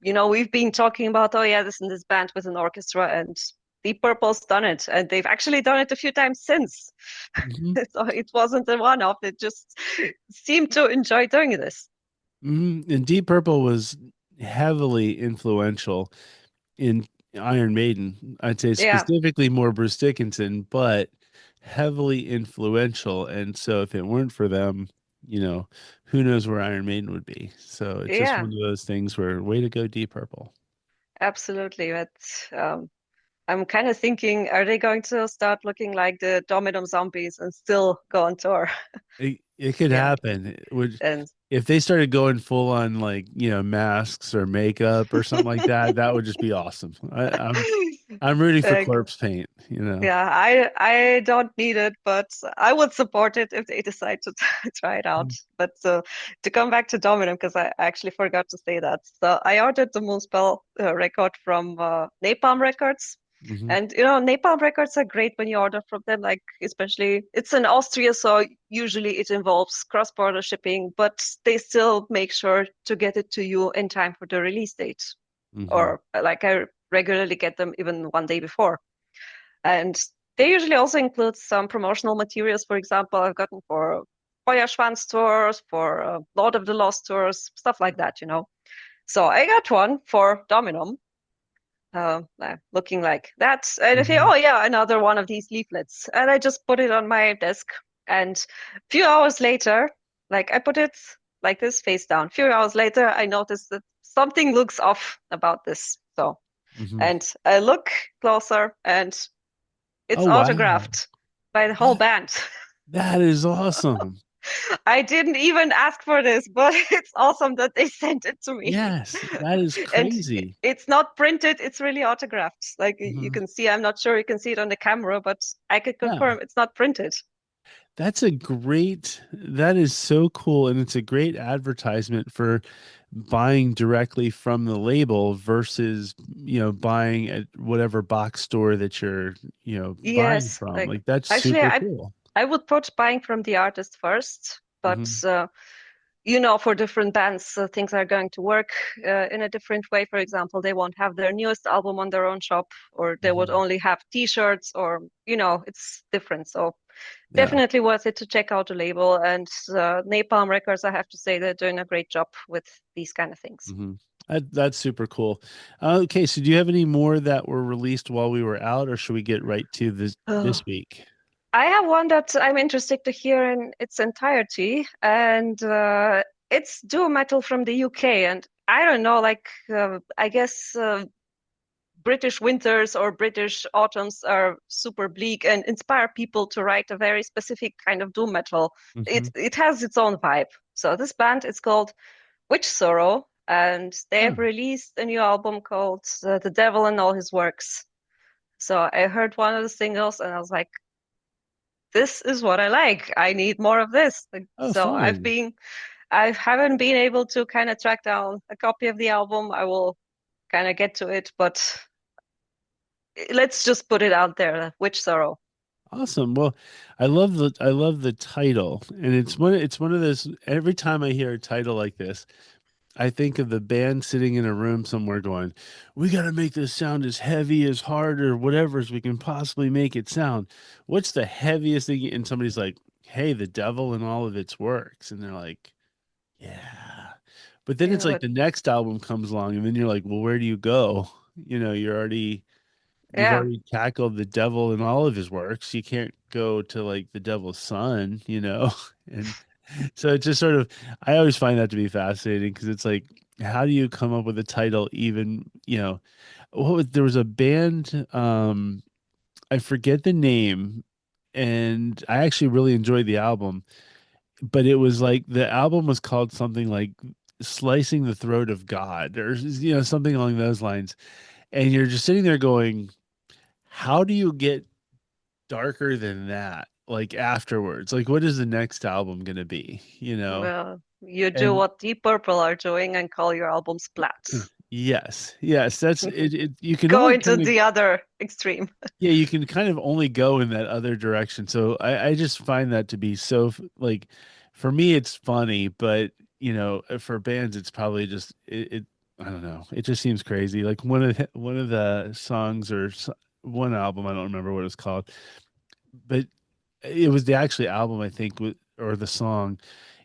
we've been talking about, oh yeah, this and this band with an orchestra, and Deep Purple's done it, and they've actually done it a few times since. Hmm. So it wasn't a one-off. It just seemed to enjoy doing this. And Deep Purple was heavily influential in Iron Maiden. I'd say Yeah, specifically more Bruce Dickinson, but heavily influential. And so if it weren't for them, you know, who knows where Iron Maiden would be. So it's just yeah, one of those things where way to go, Deep Purple. absolutely. But I'm kind of thinking, are they going to start looking like the Dominum zombies and still go on tour? It could Yeah, happen. It would and if they started going full on like, masks or makeup or something like that, that would just be awesome. I'm rooting for like corpse paint, you know. yeah, I don't need it, but I would support it if they decide to try it out. But to come back to Dominum, because I actually forgot to say that. So I ordered the Moonspell record from Napalm Records. Mm-hmm. And Napalm Records are great when you order from them, like especially it's in Austria, so usually it involves cross-border shipping, but they still make sure to get it to you in time for the release date. Mm-hmm. Or like I regularly get them even one day before. And they usually also include some promotional materials. For example, I've gotten for Feuerschwanz tours, for Lord of the Lost tours, stuff like that. So I got one for Dominum, looking like that. And I think, Mm-hmm. oh yeah, another one of these leaflets. And I just put it on my desk. And a few hours later, like I put it like this, face down. A few hours later, I noticed that something looks off about this. So, Mm-hmm. and I look closer and it's Oh wow. autographed by the whole That band. that is awesome. I didn't even ask for this, but it's awesome that they sent it to me. Yes, that is And crazy. it's not printed, it's really autographed. Like you Hmm. can see, I'm not sure you can see it on the camera, but I could Yeah. confirm it's not printed. That is so cool. And it's a great advertisement for buying directly from the label versus, buying at whatever box store that you're, buying Yes, from. like Like that's actually, super I cool. I would put buying from the artist first, but Hmm. for different bands, things are going to work in a different way. For example, they won't have their newest album on their own shop, or they would Hmm. only have T-shirts, or it's different. So Yeah. definitely worth it to check out the label. And Napalm Records, I have to say, they're doing a great job with these kind of things. Hmm. That's super cool. Okay, so do you have any more that were released while we were out, or should we get right to this Oh. week? I have one that I'm interested to hear in its entirety, and it's doom metal from the UK. And I don't know, like I guess British winters or British autumns are super bleak and inspire people to write a very specific kind of doom metal. Hmm. It has its own vibe. So this band is called Witch Sorrow, and they have Oh, released a new album called The Devil and All His Works. So I heard one of the singles and I was like, this is what I like. I need more of this. Like, oh, so I've fun. been I haven't been able to kind of track down a copy of the album. I will kind of get to it, but let's just put it out there. Witch Sorrow. Awesome. Well, I love the title, and it's one of those. Every time I hear a title like this, I think of the band sitting in a room somewhere going, "We got to make this sound as heavy, as hard, or whatever as we can possibly make it sound. What's the heaviest thing?" And somebody's like, "Hey, the devil and all of its works," and they're like, "Yeah." But then it's Yeah, like but the next album comes along, and then you're like, "Well, where do you go?" You've yeah, already tackled the devil and all of his works. You can't go to like the devil's son. And so it's just sort of, I always find that to be fascinating because it's like, how do you come up with a title even, there was a band, I forget the name, and I actually really enjoyed the album, but it was like the album was called something like Slicing the Throat of God or something along those lines. And you're just sitting there going, how do you get darker than that? Like afterwards, like what is the next album gonna be? well, you do And what Deep Purple are doing and call your album Splats. yes, that's it. You can Go only into kind of the other extreme. yeah, you can kind of only go in that other direction. So I just find that to be so like for me it's funny, but for bands it's probably just it I don't know. It just seems crazy. Like one of the songs one album, I don't remember what it's called, but it was the actually album I think or the song.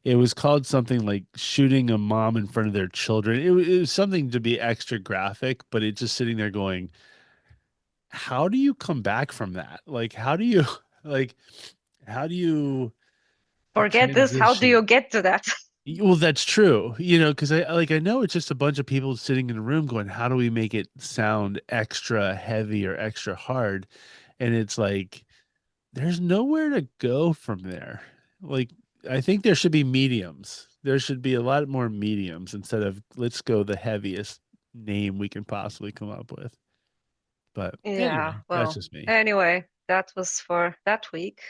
It was called something like shooting a mom in front of their children. It was something to be extra graphic, but it's just sitting there going, how do you come back from that? Like, how do you, like, how do you Forget this. How do transition? you get to that? Well, that's true, because I know it's just a bunch of people sitting in a room going, how do we make it sound extra heavy or extra hard? And it's like, there's nowhere to go from there. Like, I think there should be mediums. There should be a lot more mediums instead of let's go the heaviest name we can possibly come up with. But Yeah, anyway, that's well, just me. anyway, that was for that week.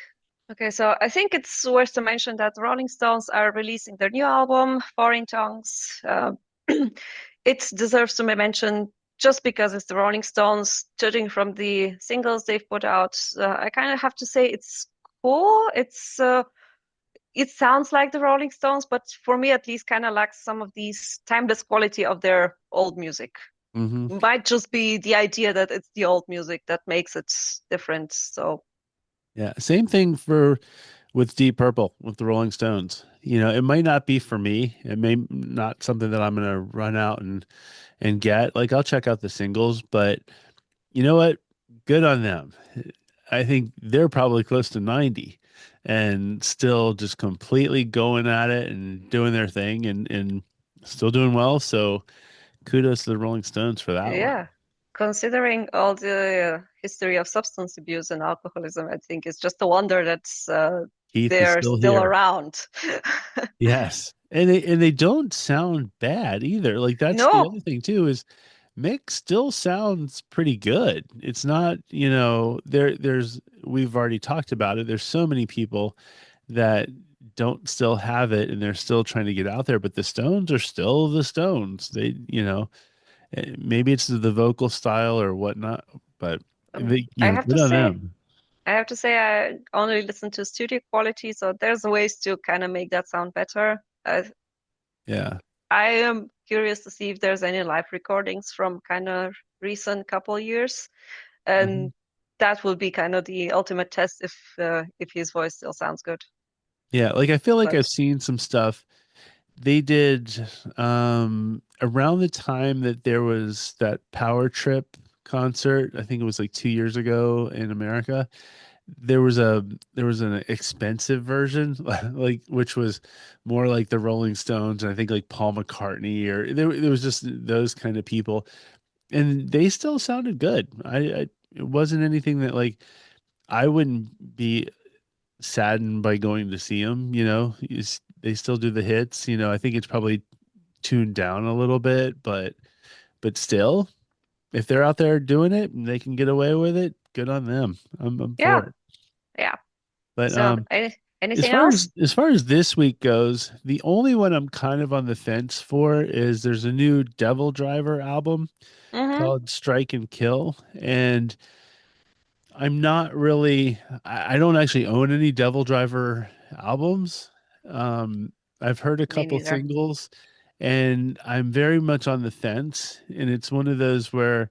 Okay, so I think it's worth to mention that the Rolling Stones are releasing their new album, Foreign Tongues. It deserves to be mentioned just because it's the Rolling Stones. Judging from the singles they've put out, I kind of have to say it's cool. It sounds like the Rolling Stones, but for me at least, kind of lacks some of these timeless quality of their old music. Hmm. Might just be the idea that it's the old music that makes it different. So Yeah, same thing for with Deep Purple with the Rolling Stones. It might not be for me. It may not something that I'm gonna run out and get. Like I'll check out the singles, but you know what? Good on them. I think they're probably close to 90 and still just completely going at it and doing their thing and still doing well. So kudos to the Rolling Stones for that one. yeah, considering all the history of substance abuse and alcoholism, I think it's just a wonder that Keith is they're still still here. around. Yes. And they don't sound bad either. Like that's the No, other thing too is Mick still sounds pretty good. It's not, we've already talked about it. There's so many people that don't still have it and they're still trying to get out there, but the Stones are still the Stones. Maybe it's the vocal style or whatnot, but I have to good on say, them. I only listen to studio quality, so there's ways to kind of make that sound better. Yeah. I am curious to see if there's any live recordings from kind of recent couple years, Mhm. and that will be kind of the ultimate test if his voice still sounds good. Yeah. Like I feel like But I've seen some stuff they did around the time that there was that Power Trip concert. I think it was like 2 years ago in America. There was a there was an expensive version, like which was more like the Rolling Stones, and I think like Paul McCartney, or there was just those kind of people, and they still sounded good. It wasn't anything that like I wouldn't be saddened by going to see them. They still do the hits. I think it's probably tuned down a little bit, but still, if they're out there doing it and they can get away with it, good on them. I'm yeah, for it. yeah. But So Anything else? As far as this week goes, the only one I'm kind of on the fence for is there's a new DevilDriver album Mm-hmm. called Strike and Kill, and I'm not really I don't actually own any DevilDriver albums. Um, I've heard a Me couple neither. singles, and I'm very much on the fence, and it's one of those where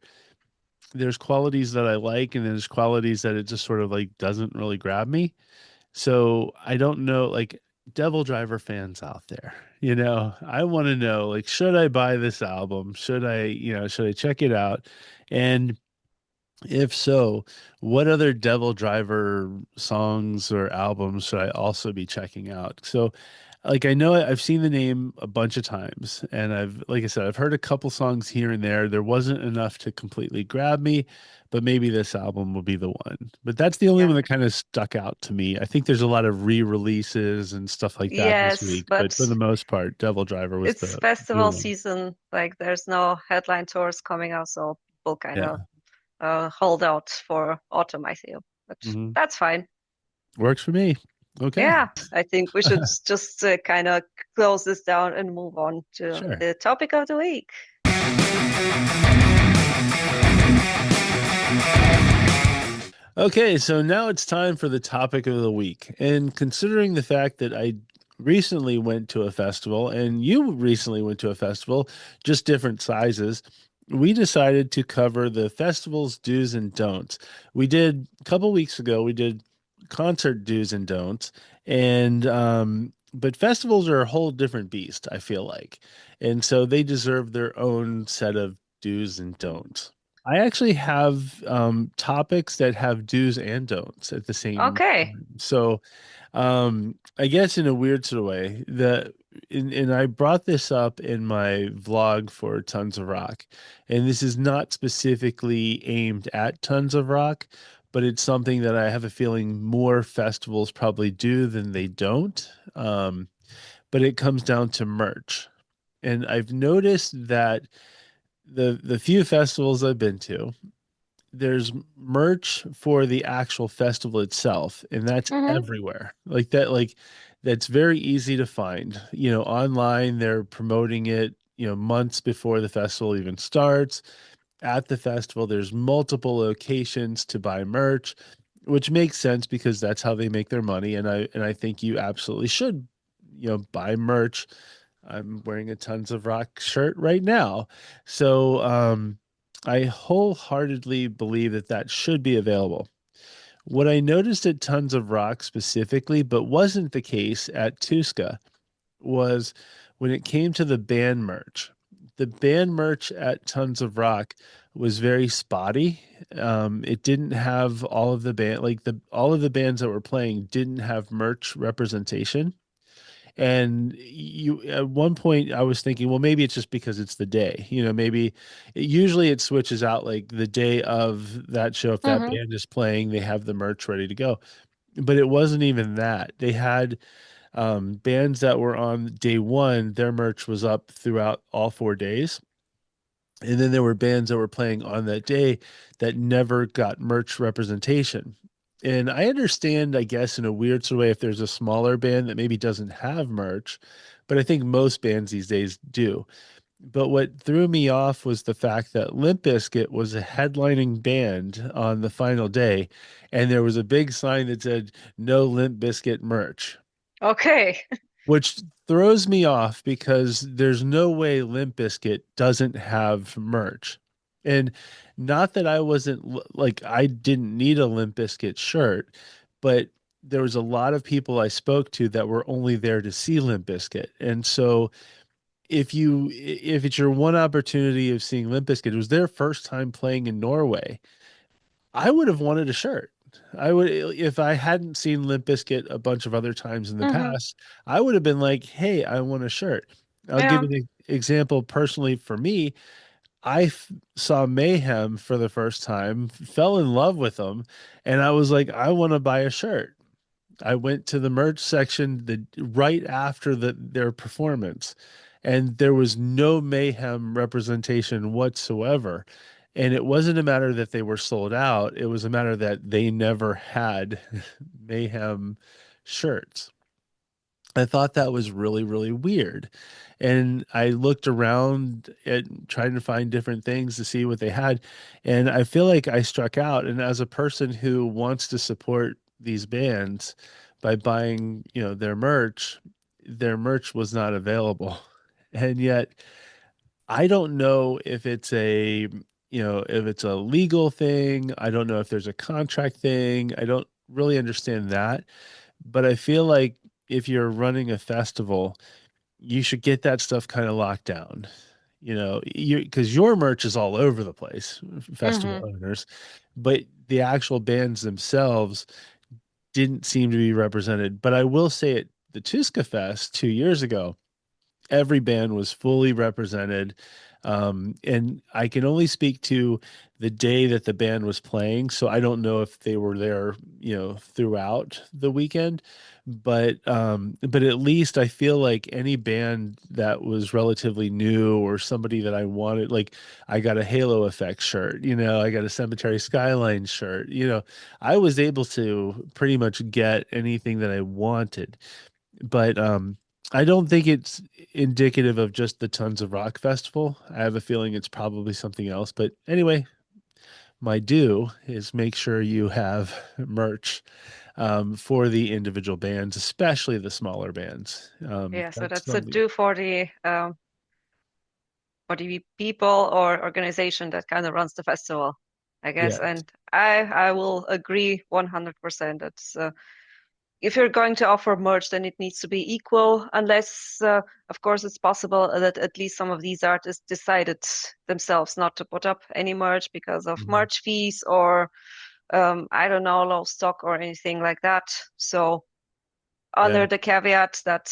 there's qualities that I like and there's qualities that it just sort of like doesn't really grab me. So I don't know, like DevilDriver fans out there, I want to know, like, should I buy this album? Should I check it out? And if so, what other DevilDriver songs or albums should I also be checking out? So, like, I know I've seen the name a bunch of times, and like I said, I've heard a couple songs here and there. There wasn't enough to completely grab me, but maybe this album will be the one. But that's the only Yeah. one that kind of stuck out to me. I think there's a lot of re-releases and stuff like that this Yes, week, but for but the most part, DevilDriver was it's the new festival one. season. Like there's no headline tours coming out, so people kind of Yeah. hold out for autumn, I feel. But Hmm. that's fine. Works for me. Okay. Yeah, I think we should just kind of close this down and move on to Sure. the topic of the week. Okay, so now it's time for the topic of the week. And considering the fact that I recently went to a festival and you recently went to a festival, just different sizes, we decided to cover the festival's do's and don'ts. We did a couple weeks ago, we did concert do's and don'ts. And but festivals are a whole different beast, I feel like. And so they deserve their own set of do's and don'ts. I actually have topics that have do's and don'ts at the same Okay. time. So I guess in a weird sort of way, and I brought this up in my vlog for Tons of Rock, and this is not specifically aimed at Tons of Rock, but it's something that I have a feeling more festivals probably do than they don't. But it comes down to merch. And I've noticed that the few festivals I've been to, there's merch for the actual festival itself, and that's Mm-hmm. everywhere. That's very easy to find. Online they're promoting it, months before the festival even starts. At the festival, there's multiple locations to buy merch, which makes sense because that's how they make their money. And I think you absolutely should, buy merch. I'm wearing a Tons of Rock shirt right now. So I wholeheartedly believe that that should be available. What I noticed at Tons of Rock specifically, but wasn't the case at Tuska, was when it came to the band merch. The band merch at Tons of Rock was very spotty. It didn't have all of the band, like all of the bands that were playing didn't have merch representation. And at one point, I was thinking, well, maybe it's just because it's the day. Maybe usually it switches out like the day of that show. If that Mm-hmm. band is playing, they have the merch ready to go. But it wasn't even that. They had bands that were on day one, their merch was up throughout all 4 days. And then there were bands that were playing on that day that never got merch representation. And I understand, I guess, in a weird sort of way, if there's a smaller band that maybe doesn't have merch, but I think most bands these days do. But what threw me off was the fact that Limp Bizkit was a headlining band on the final day, and there was a big sign that said "No Limp Bizkit merch." Okay. Which throws me off because there's no way Limp Bizkit doesn't have merch. And not that I wasn't like I didn't need a Limp Bizkit shirt, but there was a lot of people I spoke to that were only there to see Limp Bizkit. And so if it's your one opportunity of seeing Limp Bizkit, it was their first time playing in Norway. I would have wanted a shirt. I would, if I hadn't seen Limp Bizkit a bunch of other times in the Mm-hmm. past, I would have been like, "Hey, I want a shirt." I'll give Yeah. an example personally for me. Saw Mayhem for the first time, fell in love with them, and I was like, "I want to buy a shirt." I went to the merch section right after their performance, and there was no Mayhem representation whatsoever. And it wasn't a matter that they were sold out. It was a matter that they never had Mayhem shirts. I thought that was really, really weird. And I looked around at trying to find different things to see what they had. And I feel like I struck out. And as a person who wants to support these bands by buying, their merch was not available. And yet I don't know if it's if it's a legal thing. I don't know if there's a contract thing. I don't really understand that. But I feel like if you're running a festival, you should get that stuff kind of locked down. Because your merch is all over the place, festival Hmm. owners, but the actual bands themselves didn't seem to be represented. But I will say at the Tuska Fest 2 years ago, every band was fully represented. And I can only speak to the day that the band was playing. So I don't know if they were there, throughout the weekend. But at least I feel like any band that was relatively new or somebody that I wanted, like I got a Halo Effect shirt, I got a Cemetery Skyline shirt, I was able to pretty much get anything that I wanted. But I don't think it's indicative of just the Tons of Rock Festival. I have a feeling it's probably something else. But anyway, my do is make sure you have merch for the individual bands, especially the smaller bands. Yeah, so That's that's a something. do for the people or organization that kind of runs the festival, I guess. Yeah. And I will agree 100%. That's if you're going to offer merch, then it needs to be equal, unless, of course, it's possible that at least some of these artists decided themselves not to put up any merch because of Mhm. merch fees or, I don't know, low stock or anything like that. So, Yeah. under the caveat that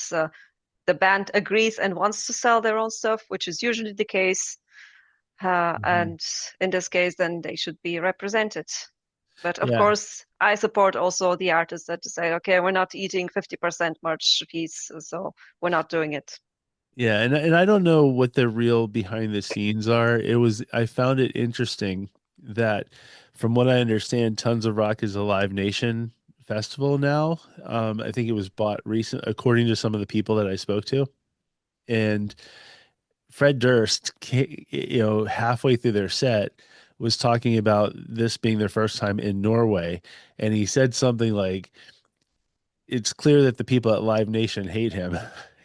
the band agrees and wants to sell their own stuff, which is usually the case, Mhm. and in this case, then they should be represented. But of Yeah. course, I support also the artists that say, okay, we're not eating 50% merch fees, so we're not doing it. Yeah, and I don't know what the real behind the scenes are. I found it interesting that from what I understand, Tons of Rock is a Live Nation festival now. I think it was bought recent, according to some of the people that I spoke to. And Fred Durst, halfway through their set, was talking about this being their first time in Norway, and he said something like, it's clear that the people at Live Nation hate him,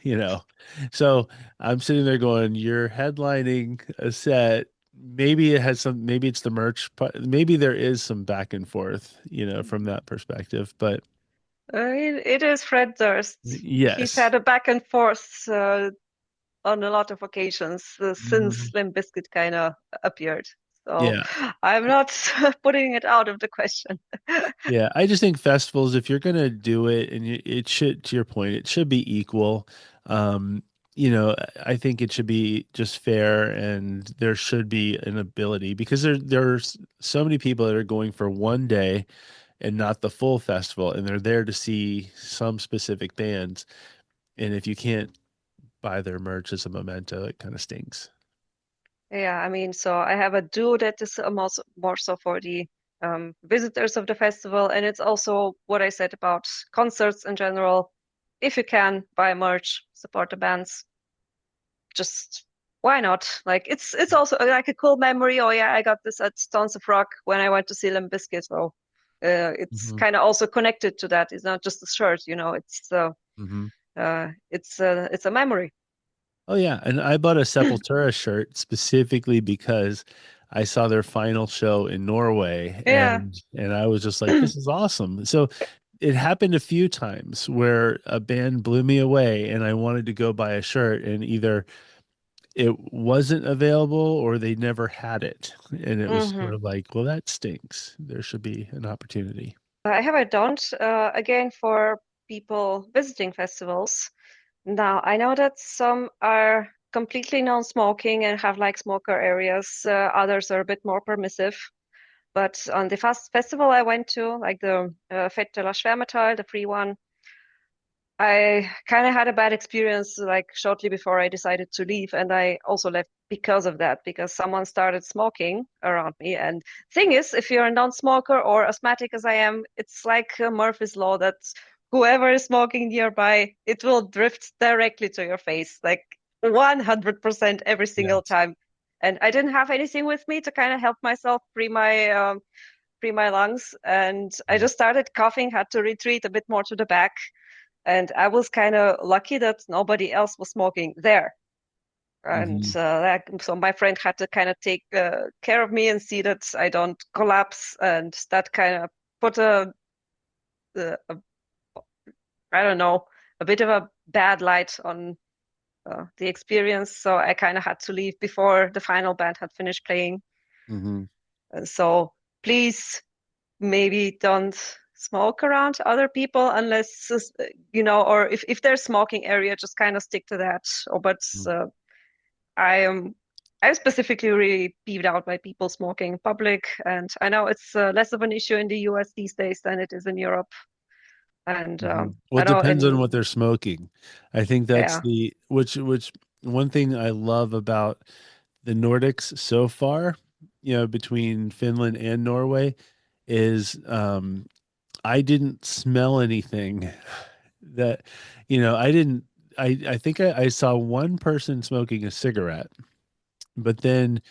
you know. So I'm sitting there going, you're headlining a set. Maybe it has maybe it's the merch, but maybe there is some back and forth, from that perspective. But It is Fred Durst. He's yes. had a back and forth on a lot of occasions since Mhm. Slim Biscuit kind of appeared. So Yeah. I'm not putting it out of the question. Yeah. I just think festivals, if you're going to do it, and it should, to your point, it should be equal. Um, I think it should be just fair, and there should be an ability because there's so many people that are going for one day and not the full festival, and they're there to see some specific bands. And if you can't buy their merch as a memento, it kind of stinks. Yeah, I mean, so I have a do that is more so for the visitors of the festival, and it's also what I said about concerts in general. If you can buy merch, support the bands, just why not? Like it's also like a cool memory. Oh yeah, I got this at Stones of Rock when I went to see Limp Bizkit. So it's Hmm. kind of also connected to that. It's not just a shirt, Hmm. it's a memory. Oh yeah, and I bought a Sepultura shirt specifically because I saw their final show in Norway, Yeah. and I was just like, this is awesome. So it happened a few times where a band blew me away and I wanted to go buy a shirt, and either it wasn't available or they never had it. And it was sort Hmm. of like, well, that stinks. There should be an opportunity. I have I don't again for people visiting festivals. Now, I know that some are completely non-smoking and have like smoker areas. Others are a bit more permissive. But on the fast festival I went to, like the Fête de la Schwermetall, the free one, I kind of had a bad experience like shortly before I decided to leave, and I also left because of that, because someone started smoking around me. And thing is, if you're a non-smoker or asthmatic as I am, it's like Murphy's Law that whoever is smoking nearby, it will drift directly to your face, like 100% every single Yes. time. And I didn't have anything with me to kind of help myself free my lungs, and I just started coughing, had to retreat a bit more to the back, and I was kind of lucky that nobody else was smoking there. And Hmm. so my friend had to kind of take care of me and see that I don't collapse, and that kind of put a I don't know, a bit of a bad light on the experience. So I kind of had to leave before the final band had finished playing. Hmm. So please, maybe don't smoke around other people unless, or if there's smoking area, just kind of stick to that. Or but I am. I'm specifically really peeved out by people smoking in public, and I know it's less of an issue in the US these days than it is in Europe. And Hmm. Well, I it know depends on in what they're smoking. I think that's yeah, the which one thing I love about the Nordics so far, between Finland and Norway, is I didn't smell anything that, I didn't. I think I saw one person smoking a cigarette, but then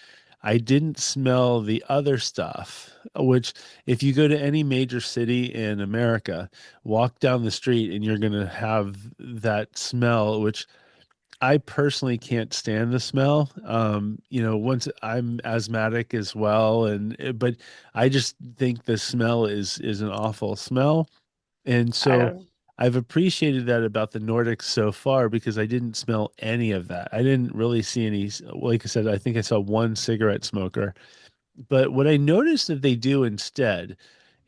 I didn't smell the other stuff, which if you go to any major city in America, walk down the street and you're going to have that smell, which I personally can't stand the smell. Once I'm asthmatic as well, but I just think the smell is an awful smell. And I so don't. I've appreciated that about the Nordics so far because I didn't smell any of that. I didn't really see any, like I said, I think I saw one cigarette smoker. But what I noticed that they do instead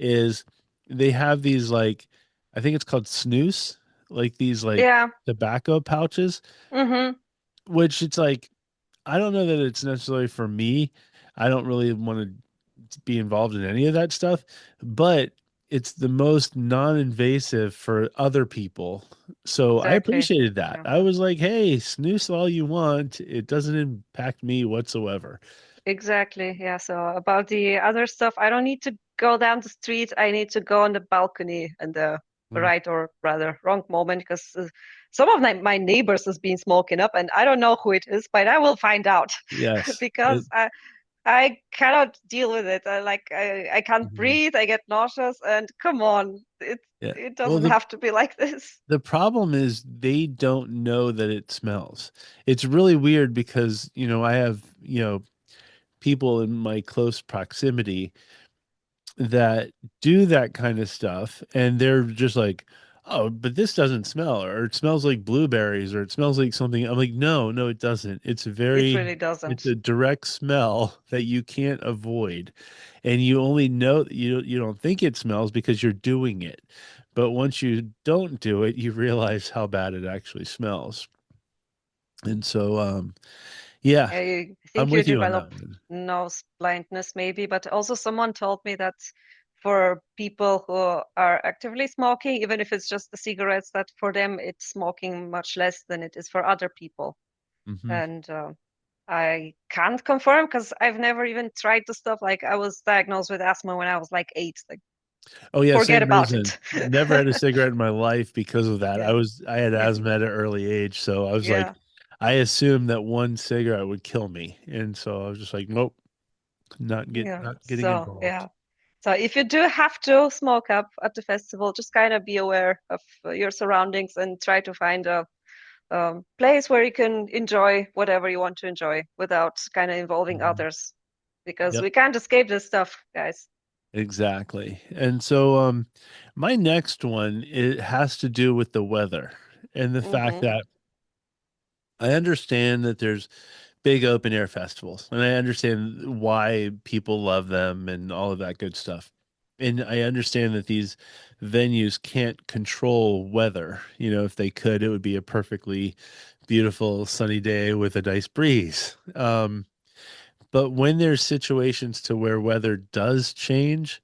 is they have these like, I think it's called snus, like these like Yeah. tobacco pouches, Mm-hmm. which it's like, I don't know that it's necessarily for me. I don't really want to be involved in any of that stuff, but it's the most non-invasive for other people. So I Exactly. appreciated that. Yeah. I was like, hey, snooze all you want. It doesn't impact me whatsoever. Exactly. Yeah. So about the other stuff, I don't need to go down the street. I need to go on the balcony and the Mm. right or rather wrong moment because some of my neighbors has been smoking up and I don't know who it is, but I will find out Yes. because I cannot deal with it. I can't Mhm. breathe. I get nauseous and come on, Yeah. it Well, doesn't the have to be like this. the problem is they don't know that it smells. It's really weird because, I have, people in my close proximity that do that kind of stuff and they're just like, oh, but this doesn't smell, or it smells like blueberries, or it smells like something. I'm like, no, no, it doesn't. It It's really it's doesn't. a direct smell that you can't avoid, and you only know you don't think it smells because you're doing it, but once you don't do it you realize how bad it actually smells. And so yeah, I I'm think you with you on that develop one. nose blindness maybe, but also someone told me that for people who are actively smoking, even if it's just the cigarettes, that for them it's smoking much less than it is for other people. Hmm. And I can't confirm because I've never even tried the stuff. Like I was diagnosed with asthma when I was like 8. Like Oh yeah, forget same about reason. it. Never had a cigarette in my life because of that. Yeah, I had yeah, asthma at an early age, so I was like, yeah, I assumed that one cigarette would kill me, and so I was just like, nope, yeah. not getting So involved. yeah. So if you do have to smoke up at the festival, just kind of be aware of your surroundings and try to find a place where you can enjoy whatever you want to enjoy without kind of involving Mhm. others, because Yep, we can't escape this stuff, guys. exactly. And so, my next one, it has to do with the weather and the fact Hmm. that I understand that there's big open air festivals, and I understand why people love them and all of that good stuff. And I understand that these venues can't control weather. If they could, it would be a perfectly beautiful sunny day with a nice breeze. But when there's situations to where weather does change,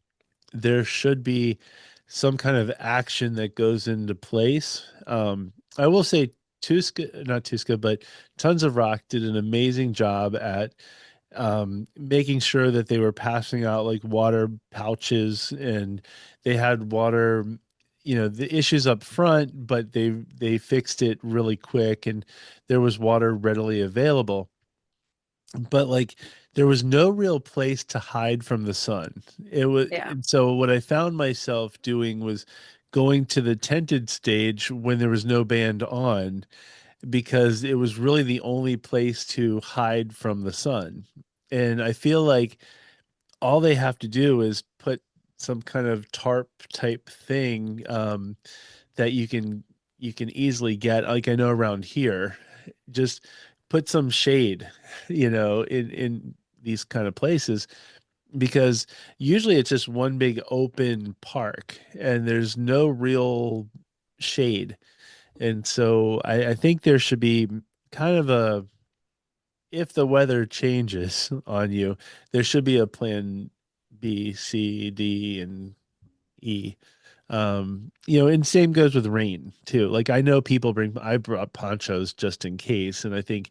there should be some kind of action that goes into place. I will say Tuska, not Tuska, but Tons of Rock did an amazing job at making sure that they were passing out like water pouches, and they had water. the issues up front, but they fixed it really quick, and there was water readily available. But like there was no real place to hide from the sun. It was Yeah. so what I found myself doing was going to the tented stage when there was no band on, because it was really the only place to hide from the sun. And I feel like all they have to do is put some kind of tarp type thing, that you can easily get. Like I know around here, just put some shade, in these kind of places, because usually it's just one big open park and there's no real shade. And so I think there should be kind of a, if the weather changes on you, there should be a plan B, C, D, and E. And same goes with rain too. Like I know I brought ponchos just in case, and I think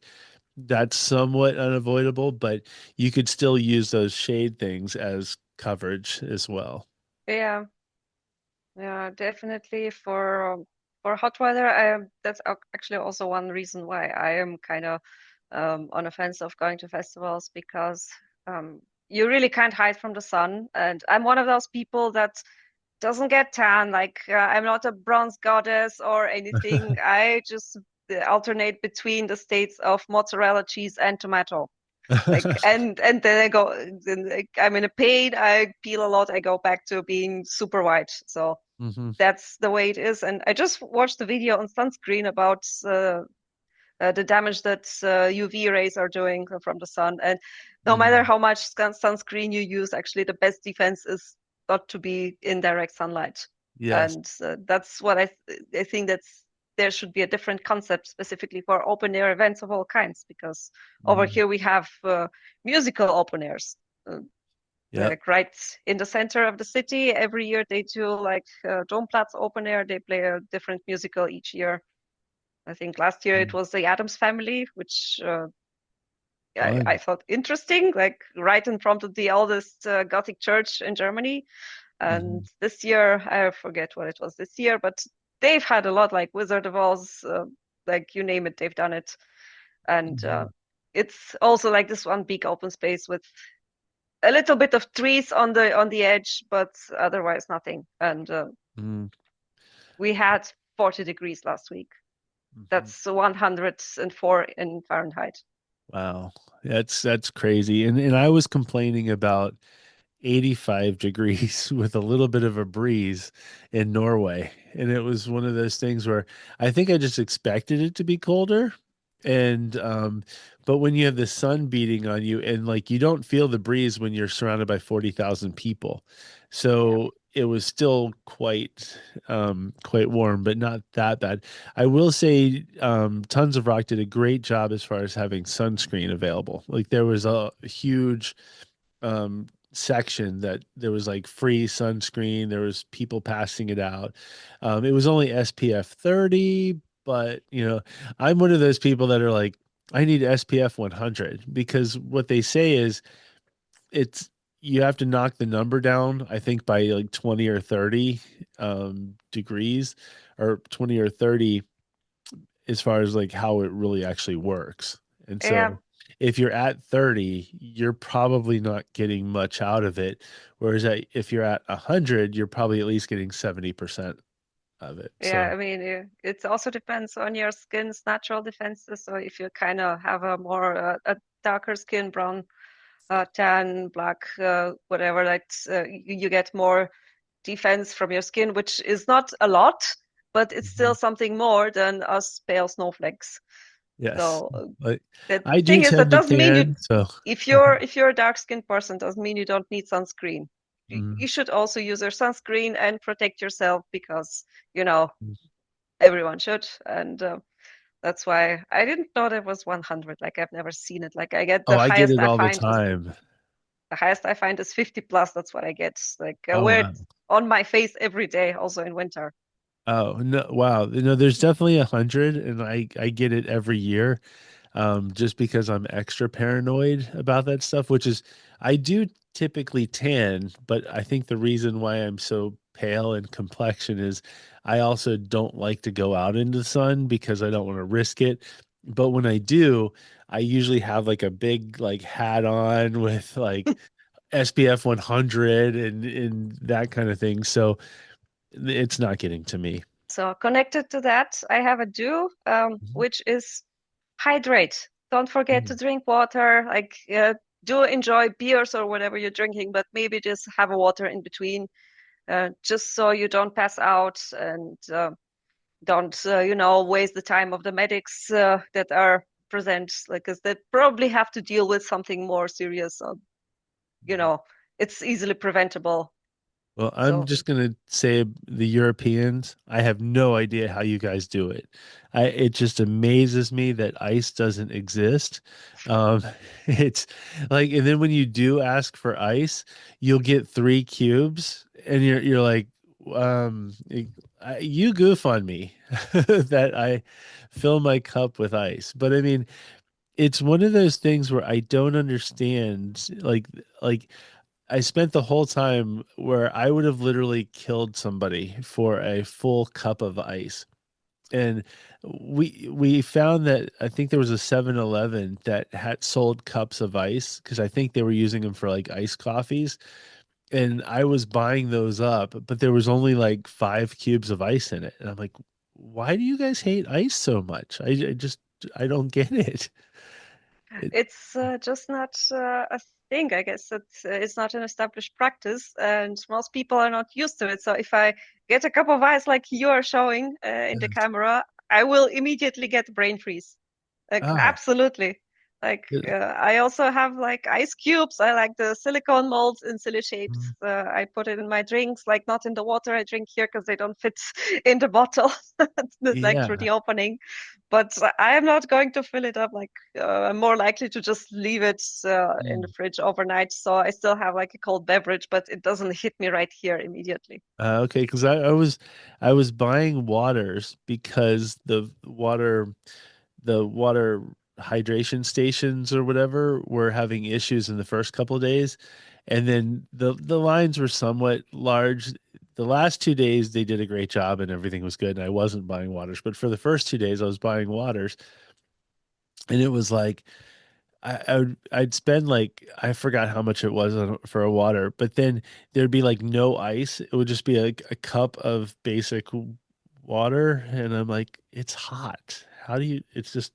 that's somewhat unavoidable, but you could still use those shade things as coverage as well. Yeah. Yeah, definitely for hot weather. That's actually also one reason why I am kind of on a fence of going to festivals because you really can't hide from the sun. And I'm one of those people that doesn't get tan. Like I'm not a bronze goddess or anything. I just alternate between the states of mozzarella cheese and tomato. Like and then I go, then like, I'm in a pain. I peel a lot. I go back to being super white. So Hmm. that's the way it is. And I just watched the video on sunscreen about the damage that UV rays are doing from the sun. And no matter Mm. how much sunscreen you use, actually the best defense is not to be in direct sunlight. Yes. And that's what I think that's there should be a different concept specifically for open air events of all kinds because over Mm. here we have musical open airs. Uh, Yep. like right in the center of the city. Every year they do like Domplatz open air. They play a different musical each year. I think last year it Mm. was the Adams Family, which I Fun. thought interesting, like right in front of the oldest Gothic church in Germany. Hmm. And this year, I forget what it was this year, but they've had a lot like Wizard of Oz, like you name it, they've done it. And Hmm. it's also like this one big open space with a little bit of trees on the edge, but otherwise nothing. And Hmm. we had 40 degrees last week. Hmm. That's 104 in Fahrenheit. Wow. That's crazy. And I was complaining about 85 degrees with a little bit of a breeze in Norway. And it was one of those things where I think I just expected it to be colder. And but when you have the sun beating on you and like you don't feel the breeze when you're surrounded by 40,000 people. Yeah, So it was still quite warm, but not that bad. I will say Tons of Rock did a great job as far as having sunscreen available. Like there was a huge section that there was like free sunscreen. There was people passing it out. It was only SPF 30, but I'm one of those people that are like, I need SPF 100 because what they say is it's you have to knock the number down, I think by like 20 or 30 degrees, or 20 or 30, as far as like how it really actually works. And yeah, so if you're at 30, you're probably not getting much out of it. Whereas if you're at 100, you're probably at least getting 70% of it. yeah. So, I mean, it also depends on your skin's natural defenses. So if you kind of have a more a darker skin, brown, tan, black, whatever, like you get more defense from your skin, which is not a lot, but it's still mhm. something more than us pale snowflakes. Yes. So Like the I do thing is, that tend to doesn't mean you tan, so if you're a dark skinned person, doesn't mean you don't need sunscreen. mhm. You should also use your sunscreen and protect yourself because you know everyone should. And that's why I didn't know there was 100. Like I've never seen it. Like I get Oh, the I get highest it I all the find is time. the highest I find is 50 plus. That's what I get. Like I Oh, wear wow. it on my face every day, also in winter. Oh, no, wow. There's definitely 100, and I get it every year. Just because I'm extra paranoid about that stuff, which is I do typically tan, but I think the reason why I'm so pale in complexion is I also don't like to go out into the sun because I don't want to risk it. But when I do, I usually have like a big like hat on with like SPF 100 and that kind of thing. So it's not getting to me. So connected to that, I have a do, Mhm. which is hydrate. Don't forget to Mm. drink water. Like, do enjoy beers or whatever you're drinking, but maybe just have a water in between, just so you don't pass out and don't, waste the time of the medics that are present, like, 'cause they probably have to deal with something more serious. You know, it's easily preventable. Well, I'm So just gonna say the Europeans, I have no idea how you guys do it. It just amazes me that ice doesn't exist. Um, it's like, and then when you do ask for ice, you'll get 3 cubes, and you're like, um, you goof on me that I fill my cup with ice. But I mean, it's one of those things where I don't understand, like I spent the whole time where I would have literally killed somebody for a full cup of ice. And we found that I think there was a 7-Eleven that had sold cups of ice because I think they were using them for like iced coffees. And I was buying those up, but there was only like 5 cubes of ice in it. And I'm like, why do you guys hate ice so much? I just I don't get it. It it's just not a thing. I guess it's not an established practice, and most people are not used to it. So if I get a cup of ice like you are showing in the camera, I will immediately get brain freeze. Like, oh, absolutely. Like, I also have like ice cubes. I like the silicone molds in silly shapes. I put it in my drinks, like not in the water I drink here because they don't fit in the bottle, like through yeah. the opening. But I am not going to fill it up. Like, I'm more likely to just leave it in the fridge overnight. So I still have like a cold beverage, but it doesn't hit me right here immediately. Okay, because I was buying waters because the water hydration stations or whatever were having issues in the first couple of days, and then the lines were somewhat large. The last 2 days they did a great job and everything was good, and I wasn't buying waters. But for the first 2 days, I was buying waters, and it was like I'd spend like I forgot how much it was for a water, but then there'd be like no ice. It would just be a cup of basic water, and I'm like, it's hot. How do you? It's just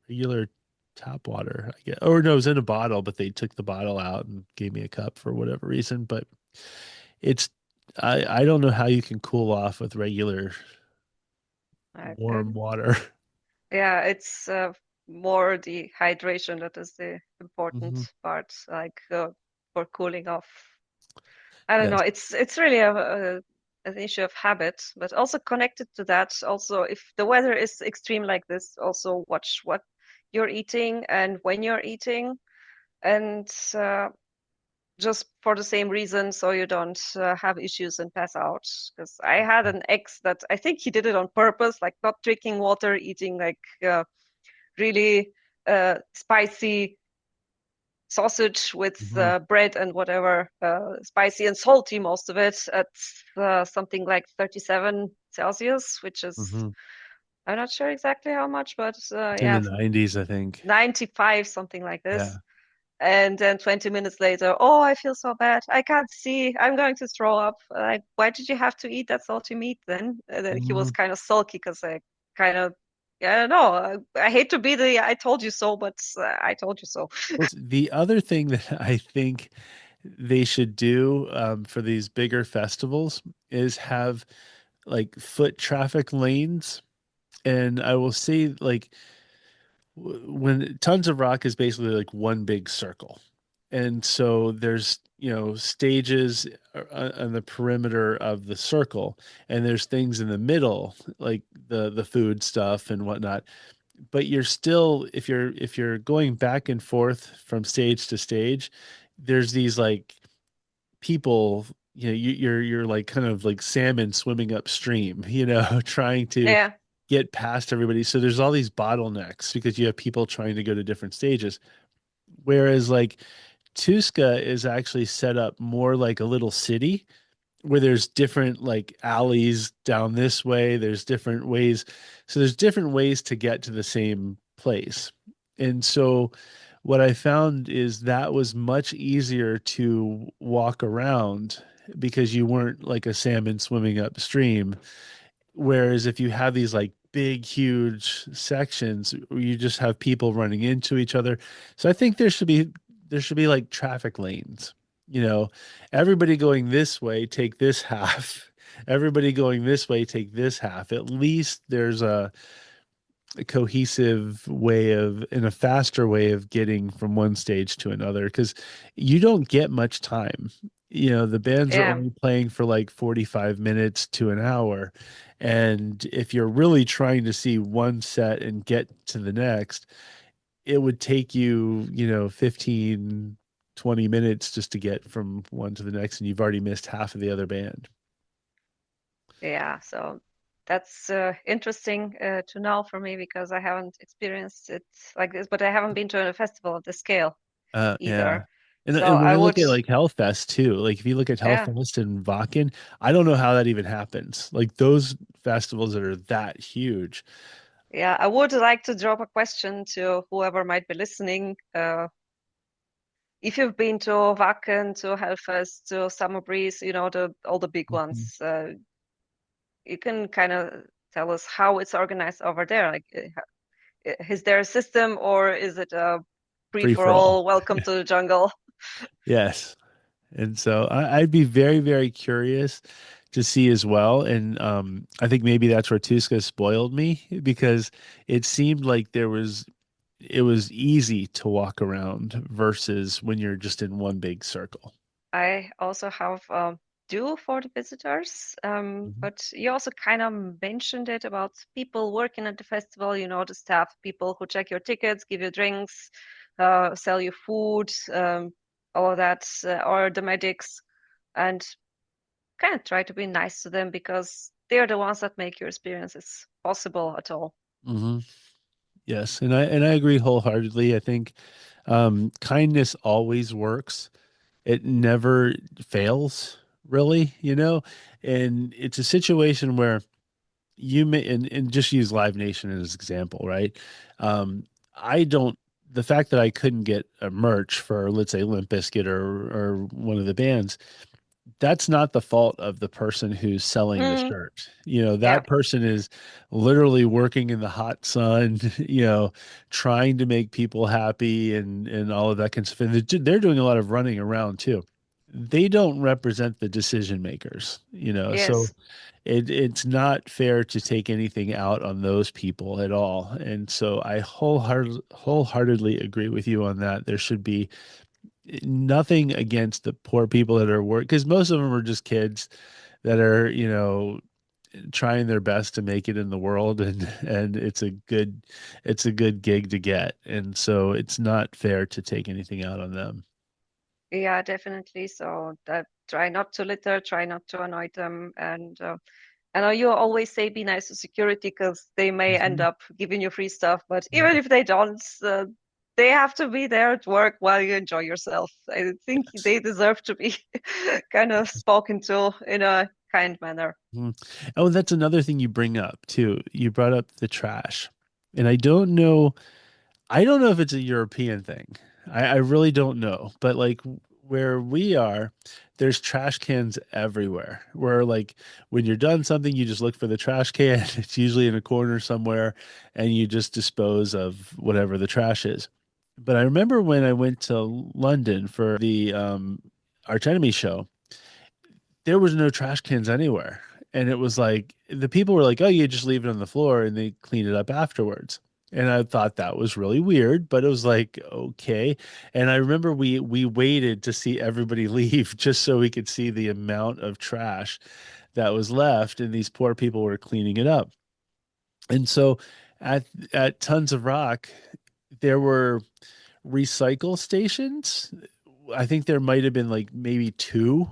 regular tap water, I guess. Or no, it was in a bottle, but they took the bottle out and gave me a cup for whatever reason. But it's I don't know how you can cool off with regular Okay. warm water. Yeah, it's more the hydration that is the Hmm. important part, like for cooling off. I don't know. Yes. It's really an issue of habit, but also connected to that. Also, if the weather is extreme like this, also watch what you're eating and when you're eating, and just for the same reason, so you don't have issues and pass out. Because I had an ex that I think he did it on purpose, like not drinking water, eating like really spicy sausage with Hmm. bread and whatever, spicy and salty, most of it at something like 37 Celsius, which is, Hmm. I'm not sure exactly how much, but In the yeah, 90s, I think. 95, something like this. Yeah. And then 20 minutes later, oh, I feel so bad. I can't see. I'm going to throw up. Like, why did you have to eat that salty meat then? And then he was Mhm. kind of sulky because I kind of, yeah, I don't know. I hate to be the I told you so, but I told you so. The other thing that I think they should do for these bigger festivals is have like foot traffic lanes. And I will say, like, when Tons of Rock is basically like one big circle. And so there's, stages on the perimeter of the circle, and there's things in the middle, like the food stuff and whatnot. But you're still, if you're going back and forth from stage to stage, there's these like people, you're like kind of like salmon swimming upstream, trying to Yeah. get past everybody. So there's all these bottlenecks because you have people trying to go to different stages. Whereas like Tuska is actually set up more like a little city, where there's different like alleys down this way, there's different ways. So there's different ways to get to the same place. And so what I found is that was much easier to walk around because you weren't like a salmon swimming upstream. Whereas if you have these like big, huge sections, you just have people running into each other. So I think there should be like traffic lanes. You know, everybody going this way, take this half. Everybody going this way, take this half. At least there's a cohesive way of and a faster way of getting from one stage to another because you don't get much time. You know, the bands are Yeah, only playing for like 45 minutes to an hour. And if you're really trying to see one set and get to the next, it would take you, 15, 20 minutes just to get from one to the next, and you've already missed half of the other band. yeah. So that's interesting to know for me because I haven't experienced it like this, but I haven't been to a festival of this scale Yeah. either. So And when I I look would, at like Hellfest too, like if you look at yeah, Hellfest and Wacken, I don't know how that even happens. Like those festivals that are that huge. yeah, I would like to drop a question to whoever might be listening. If you've been to Wacken, to Hellfest, to Summer Breeze, the all the big Mhm. ones, you can kind of tell us how it's organized over there. Like, is there a system or is it a free Free for for all. all? Welcome to the jungle. Yes. And so I'd be very, very curious to see as well. And I think maybe that's where Tuska spoiled me because it seemed like it was easy to walk around versus when you're just in one big circle. I also have do for the visitors, Mhm. but you also kind of mentioned it about people working at the festival, the staff, people who check your tickets, give you drinks, sell you food, all of that, or the medics, and kind of try to be nice to them because they're the ones that make your experiences possible at all. Mhm. Yes, and I agree wholeheartedly. I think kindness always works. It never fails, really, And it's a situation where you may and just use Live Nation as an example, right? Um, I don't the fact that I couldn't get a merch for, let's say, Limp Bizkit or one of the bands, that's not the fault of the person who's selling the Mm, shirt. yeah, That person is literally working in the hot sun, trying to make people happy and all of that kind of stuff. And they're doing a lot of running around too. They don't represent the decision makers. So yes. it's not fair to take anything out on those people at all. And so I wholeheartedly agree with you on that. There should be nothing against the poor people that are work because most of them are just kids that are trying their best to make it in the world, and it's a good gig to get, and so it's not fair to take anything out on them. Yeah, definitely. So that try not to litter, try not to annoy them. And I know you always say be nice to security because they may end Mhm. up giving you free stuff, but even if they don't, they have to be there at work while you enjoy yourself. I think Yes. they deserve to be kind of spoken to in a kind manner. Mhm. Oh, that's another thing you bring up too. You brought up the trash, and I don't know if it's a European thing. I really don't know. But like where we are, there's trash cans everywhere. Where like when you're done something, you just look for the trash can. It's usually in a corner somewhere, and you just dispose of whatever the trash is. But I remember when I went to London for the Arch Enemy show, there was no trash cans anywhere. And it was like the people were like, "Oh, you just leave it on the floor and they clean it up afterwards." And I thought that was really weird, but it was like, okay. And I remember we waited to see everybody leave just so we could see the amount of trash that was left, and these poor people were cleaning it up. And so at Tons of Rock, there were recycle stations. I think there might have been like maybe two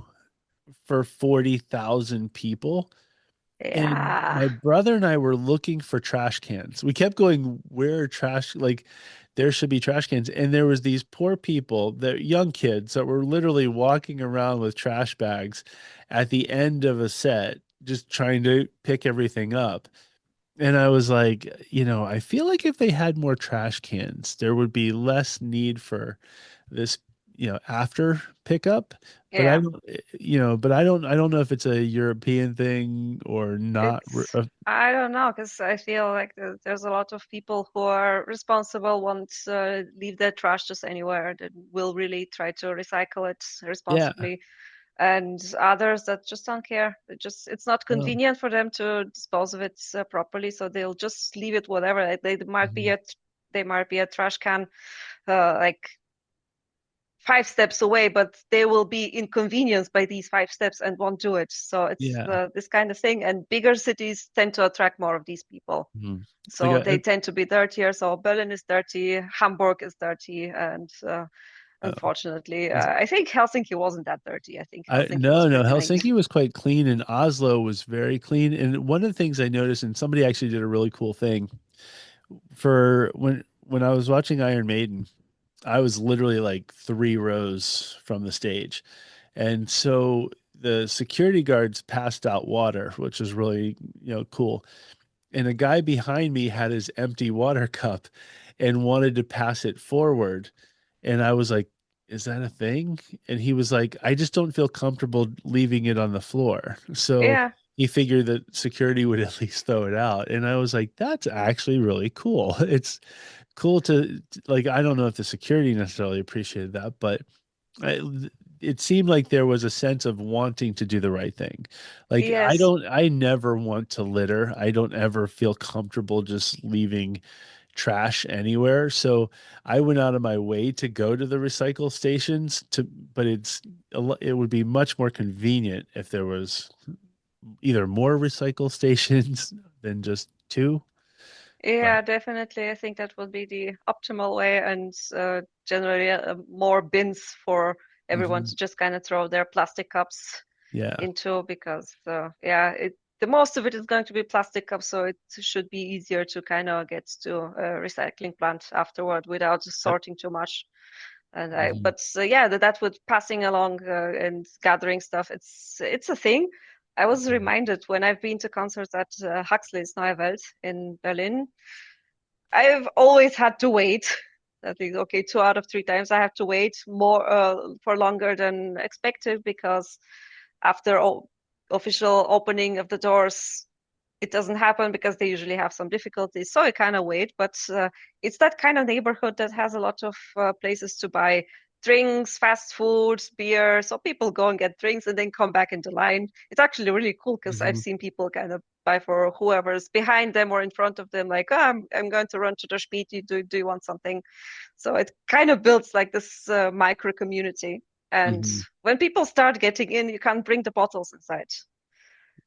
for 40,000 people, And Yeah. my brother and I were looking for trash cans. We kept going, where are trash? Like, there should be trash cans. And there was these poor people, the young kids that were literally walking around with trash bags at the end of a set, just trying to pick everything up. And I was like, I feel like if they had more trash cans, there would be less need for this, after pickup. But I Yeah. don't, but I don't know if it's a European thing or not. I don't know, because I feel like there's a lot of people who are responsible, won't leave their trash just anywhere, that will really try to recycle it Yeah. responsibly. And others that just don't care. It's not Oh, convenient for them to dispose of it properly, so they'll just leave it whatever. mhm. They might be a trash can like 5 steps away, but they will be inconvenienced by these 5 steps and won't do it. So it's Yeah. this kind of thing. And bigger cities tend to attract more of these people. Mhm. Like, So they tend to be dirtier. So Berlin is dirty, Hamburg is dirty, and uh, unfortunately, I think Helsinki wasn't that dirty. I think I Helsinki was no, no, pretty nice. Helsinki was quite clean and Oslo was very clean. And one of the things I noticed, and somebody actually did a really cool thing for when I was watching Iron Maiden, I was literally like 3 rows from the stage. And so the security guards passed out water, which was really, cool. And a guy behind me had his empty water cup and wanted to pass it forward. And I was like, is that a thing? And he was like, I just don't feel comfortable leaving it on the floor. So Yeah. he figured that security would at least throw it out. And I was like, that's actually really cool. It's cool like, I don't know if the security necessarily appreciated that, but I, it seemed like there was a sense of wanting to do the right thing. Like, Yes. I never want to litter. I don't ever feel comfortable just leaving trash anywhere. So I went out of my way to go to the recycle stations but it would be much more convenient if there was either more recycle stations than just two. But Yeah, definitely. I think that would be the optimal way, and generally more bins for everyone mhm, to just kind of throw their plastic cups yeah. into, because yeah, the most of it is going to be plastic cups, so it should be easier to kind of get to a recycling plant afterward without Yep. sorting too much. And Mhm, but yeah, that with passing along and gathering stuff, it's a thing. I was mhm. reminded when I've been to concerts at Huxley's Neue Welt in Berlin. I've always had to wait. I think, okay, 2 out of 3 times I have to wait more for longer than expected, because after official opening of the doors, it doesn't happen because they usually have some difficulties. So I kind of wait, but it's that kind of neighborhood that has a lot of places to buy drinks, fast food, beer. So people go and get drinks and then come back into line. It's actually really cool, because I've Mhm. seen people kind of buy for whoever's behind them or in front of them, like, oh, I'm going to run to the Spiel. Do you want something? So it kind of builds like this micro community. And Mhm. when people start getting in, you can't bring the bottles inside,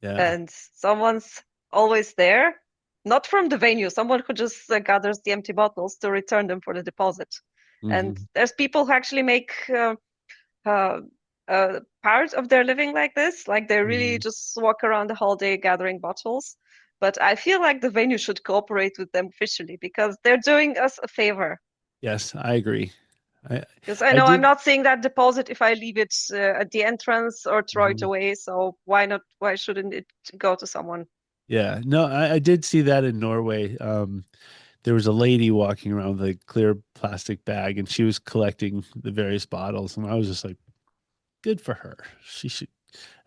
Yeah. and someone's always there, not from the venue, someone who just gathers the empty bottles to return them for the deposit. And Mhm. there's people who actually make uh, part of their living like this, like they really Mhm. just walk around the whole day gathering bottles. But I feel like the venue should cooperate with them officially, because they're doing us a favor. Yes, I agree. I Because I I know I'm did. not seeing that deposit if I leave it at the entrance or throw it Mhm. away. So why not? Why shouldn't it go to someone? Yeah, no, I did see that in Norway. There was a lady walking around with a clear plastic bag, and she was collecting the various bottles, and I was just like, good for her. She should.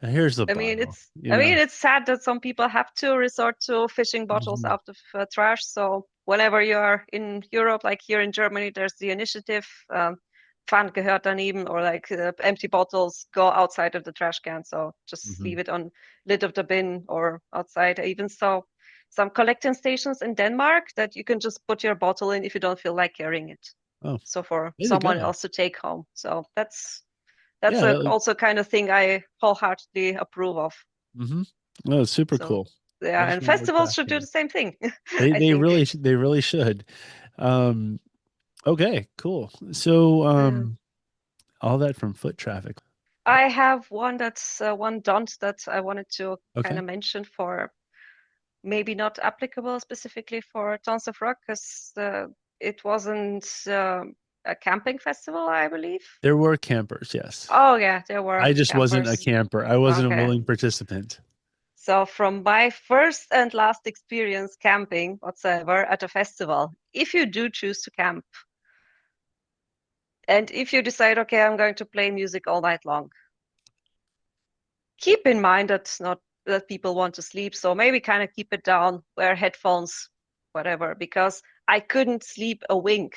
Here's the bottle. I mean, it's sad that some people have to resort to fishing bottles Mhm. out of trash. So whenever you are in Europe, like here in Germany, there's the initiative, Pfand gehört daneben, or like empty bottles go outside of the trash can. So just Mhm. leave it on lid of the bin or outside. I even saw some collecting stations in Denmark that you can just put your bottle in if you don't feel like carrying it. Oh, So for way to someone go. else to take home. So that's Yeah, like, also kind of thing I wholeheartedly approve of. hmm. No, it's super So cool. I yeah, just and want more festivals trash should do the cans. same thing, They I they think. really they really should. Um, okay, cool. So Yeah. all that from foot traffic. I have one that's one don't that I wanted to kind Okay. of mention for maybe not applicable specifically for Tons of Rock because it wasn't a camping festival, I believe. There were campers, yes. Oh yeah, there were I just wasn't a campers. camper. I wasn't a Okay. willing participant. So from my first and last experience camping whatsoever at a festival, if you do choose to camp and if you decide, okay, I'm going to play music all night long, keep in mind that's not that people want to sleep. So maybe kind of keep it down, wear headphones, whatever, because I couldn't sleep a wink.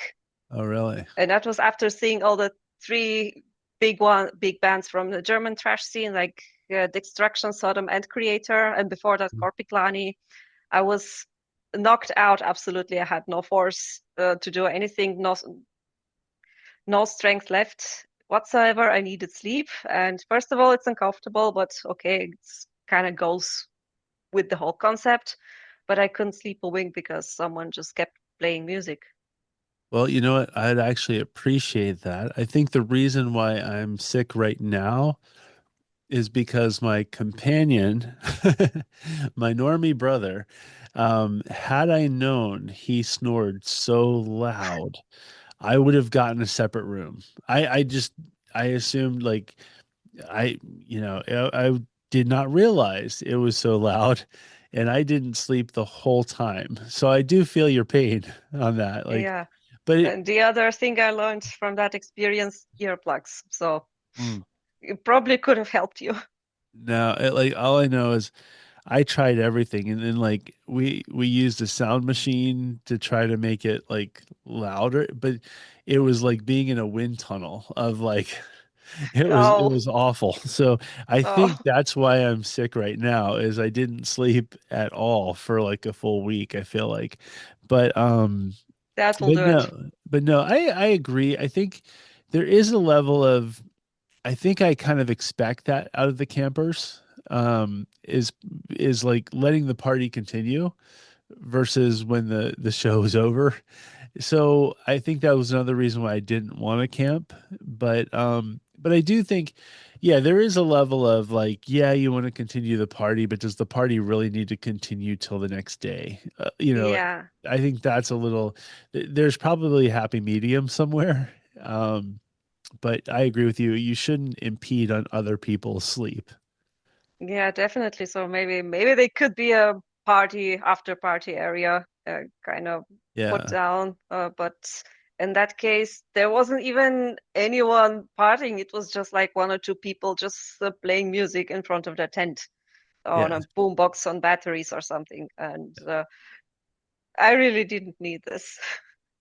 Oh, really? And that was after seeing all the three big bands from the German thrash scene, like Destruction, Sodom, and Creator, and before that, Korpiklani. I was knocked out absolutely. I had no force to do anything, no strength left whatsoever. I needed sleep. And first of all, it's uncomfortable, but okay, it's kind of goes with the whole concept. But I couldn't sleep a wink because someone just kept playing music. Well, you know what? I'd actually appreciate that. I think the reason why I'm sick right now is because my companion, my normie brother, had I known he snored so loud, I would have gotten a separate room. I just, I assumed like I did not realize it was so loud and I didn't sleep the whole time. So I do feel your pain on that. Like, Yeah. but it, And the other thing I learned from that experience, earplugs. So mm, it probably could have helped you. no, like all I know is I tried everything and then like we used a sound machine to try to make it like louder, but it was like being in a wind tunnel of like it Oh, was awful. So I think oh, that's why I'm sick right now is I didn't sleep at all for like a full week, I feel like. But that will but do it. no, but no, I agree. I think there is a level of I think I kind of expect that out of the campers. Is like letting the party continue versus when the show is over. So I think that was another reason why I didn't want to camp. But I do think, yeah, there is a level of like, yeah, you want to continue the party, but does the party really need to continue till the next day? Yeah. I think that's a little, there's probably a happy medium somewhere. Um, but I agree with you. You shouldn't impede on other people's sleep. Yeah, definitely. So maybe they could be a party after party area kind of put Yeah. down. But in that case, there wasn't even anyone partying. It was just like one or two people just playing music in front of their tent on Yeah. a boombox on batteries or something. And I really didn't need this.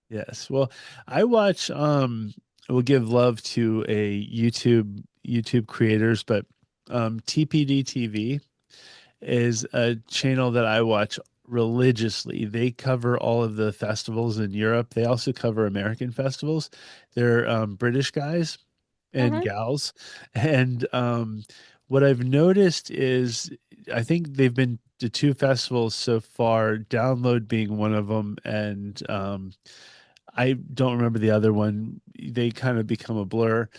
Yes. Well, I watch will give love to a YouTube creators, but TPD TV is a channel that I watch religiously. They cover all of the festivals in Europe. They also cover American festivals. They're British guys and Hmm. gals. And what I've noticed is I think they've been to two festivals so far, Download being one of them, and I don't remember the other one. They kind of become a blur.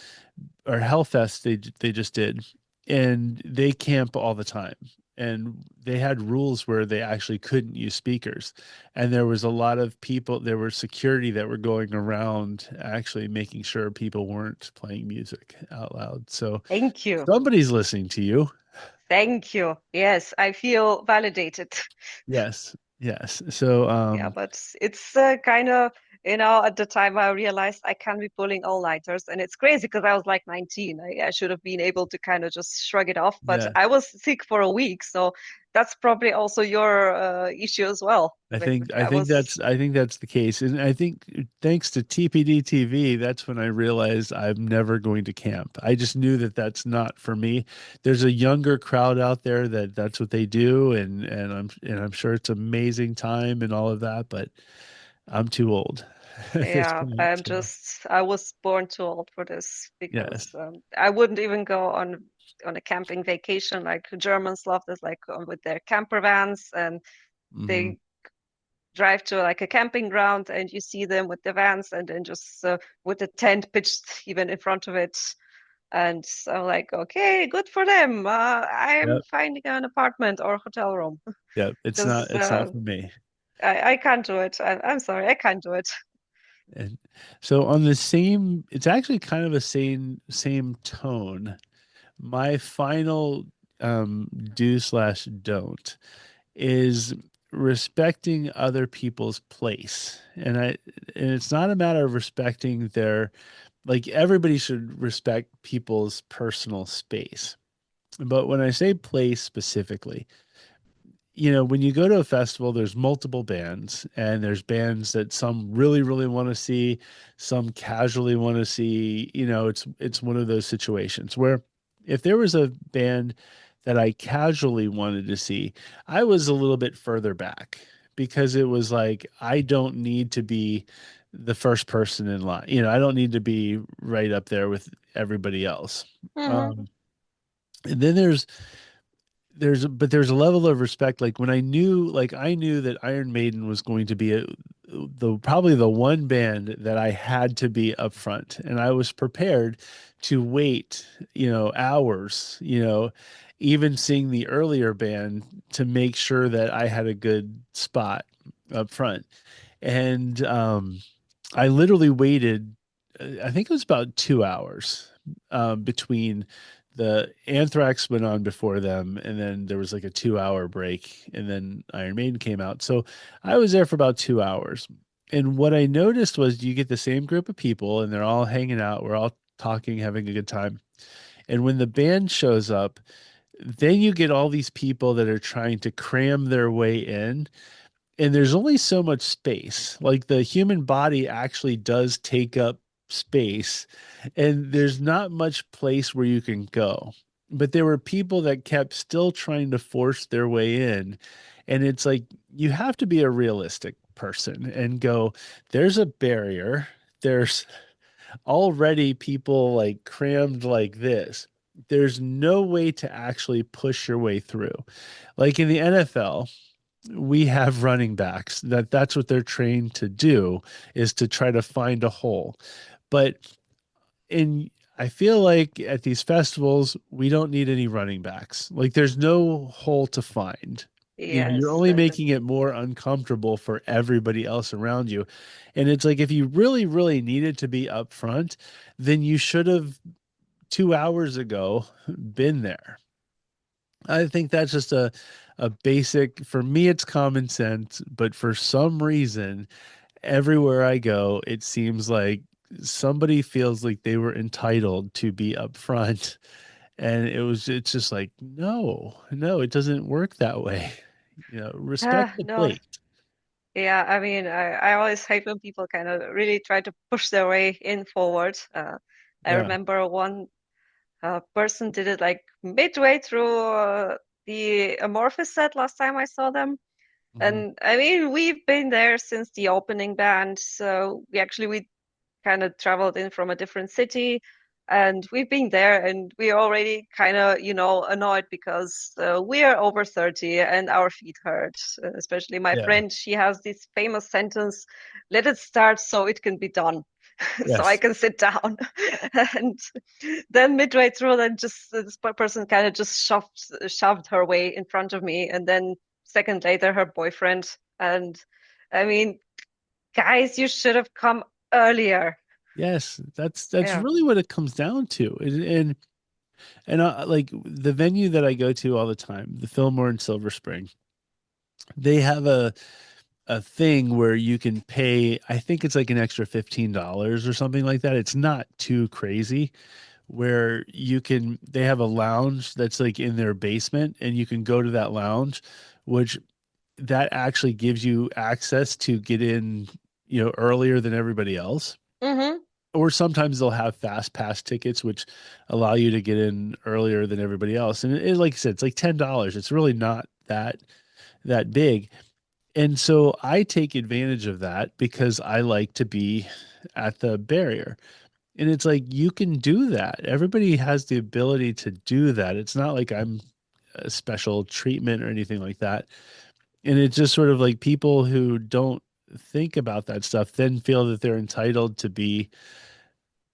Or Hellfest, they just did, and they camp all the time. And they had rules where they actually couldn't use speakers. And there was a lot of people, there were security that were going around actually making sure people weren't playing music out loud. So Thank you. somebody's listening to you. Thank you. Yes, I feel validated. Yes. Yes. So Yeah, but it's kind of, at the time I realized I can be pulling all-nighters, and it's crazy because I was like 19. I should have been able to kind of just shrug it off, but yeah. I was sick for a week, so that's probably also your issue as well. I was, I think that's the case. And I think thanks to TPD TV, that's when I realized I'm never going to camp. I just knew that that's not for me. There's a younger crowd out there that that's what they do and I'm sure it's amazing time and all of that, but I'm too old at this yeah, point. So, I was born too old for this because yes. I wouldn't even go on a camping vacation like Germans love this, like with their camper vans and Hmm. they drive to like a camping ground and you see them with the vans and then just with the tent pitched even in front of it. And so I'm like, okay, good for them. I'm Yep. finding an apartment or hotel room Yep. It's because not it's not for me. I can't do it. I'm sorry, I can't do it. And so on the same, it's actually kind of a same tone. My final do slash don't is respecting other people's place. And it's not a matter of respecting their, like, everybody should respect people's personal space. But when I say place specifically, when you go to a festival, there's multiple bands, and there's bands that some really, really want to see, some casually want to see. It's one of those situations where if there was a band that I casually wanted to see, I was a little bit further back because it was like I don't need to be the first person in line. I don't need to be right up there with everybody else. Hmm. Um, and then there's a level of respect, like when I knew that Iron Maiden was going to be the probably the one band that I had to be up front, and I was prepared to wait hours, even seeing the earlier band, to make sure that I had a good spot up front. And I literally waited, I think it was about 2 hours between the Anthrax went on before them, and then there was like a 2 hour break, and then Iron Maiden came out. So I was there for about 2 hours. And what I noticed was you get the same group of people, and they're all hanging out. We're all talking, having a good time. And when the band shows up, then you get all these people that are trying to cram their way in, and there's only so much space. Like the human body actually does take up space, and there's not much place where you can go. But there were people that kept still trying to force their way in. And it's like you have to be a realistic person and go, there's a barrier. There's already people like crammed like this. There's no way to actually push your way through. Like in the NFL, we have running backs that's what they're trained to do, is to try to find a hole. But in I feel like at these festivals we don't need any running backs. Like there's no hole to find. You're Yes, only definitely. making it more uncomfortable for everybody else around you. And it's like if you really, really needed to be up front, then you should have 2 hours ago been there. I think that's just a basic, for me, it's common sense, but for some reason, everywhere I go, it seems like somebody feels like they were entitled to be up front. And it's just like, no, no, it doesn't work that way. Respect the No, plate. yeah, I mean, I always hate when people kind of really try to push their way in forward. I Yeah. remember one person did it like midway through the Amorphous set last time I saw them. Mhm. And I mean, we've been there since the opening band, so we kind of traveled in from a different city, and we've been there, and we're already kind of, annoyed because we are over 30 and our feet hurt. Especially my Yeah. friend, she has this famous sentence, "Let it start so it can be done." So I Yes. can sit down. And then midway through, then just this person kind of just shoved her way in front of me, and then second later, her boyfriend. And I mean, guys, you should have come earlier. Yes. That's Yeah. really what it comes down to. And like the venue that I go to all the time, the Fillmore in Silver Spring, they have a thing where you can pay, I think it's like an extra $15 or something like that. It's not too crazy, where they have a lounge that's like in their basement, and you can go to that lounge, which that actually gives you access to get in, earlier than everybody else. Mm-hmm. Or sometimes they'll have fast pass tickets, which allow you to get in earlier than everybody else. And like I said, it's like $10. It's really not that big. And so I take advantage of that because I like to be at the barrier. And it's like you can do that. Everybody has the ability to do that. It's not like I'm a special treatment or anything like that. And it's just sort of like people who don't think about that stuff then feel that they're entitled to be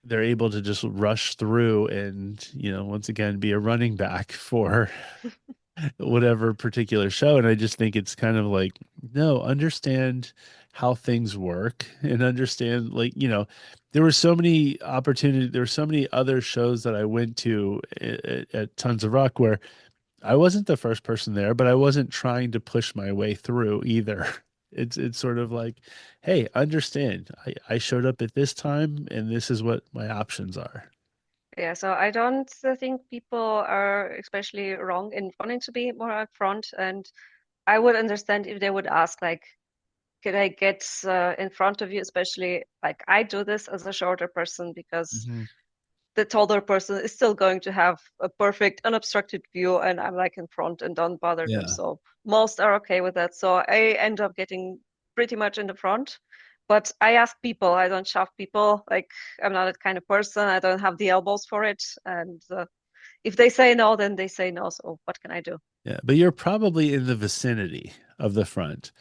they're able to just rush through and, once again, be a running back for whatever particular show. And I just think it's kind of like, no, understand how things work and understand, like, there were so many opportunities, there were so many other shows that I went to at Tons of Rock where I wasn't the first person there, but I wasn't trying to push my way through either. It's sort of like, hey, understand, I showed up at this time and this is what my options are. Yeah, so I don't think people are especially wrong in wanting to be more upfront, and I would understand if they would ask, like, can I get in front of you? Especially like I do this as a shorter person because Hmm. the taller person is still going to have a perfect unobstructed view, and I'm like in front and don't bother them. Yeah. So most are okay with that. So I end up getting pretty much in the front. But I ask people, I don't shove people. Like I'm not that kind of person. I don't have the elbows for it. And if they say no, then they say no. So what can I do? Yeah. But you're probably in the vicinity of the front.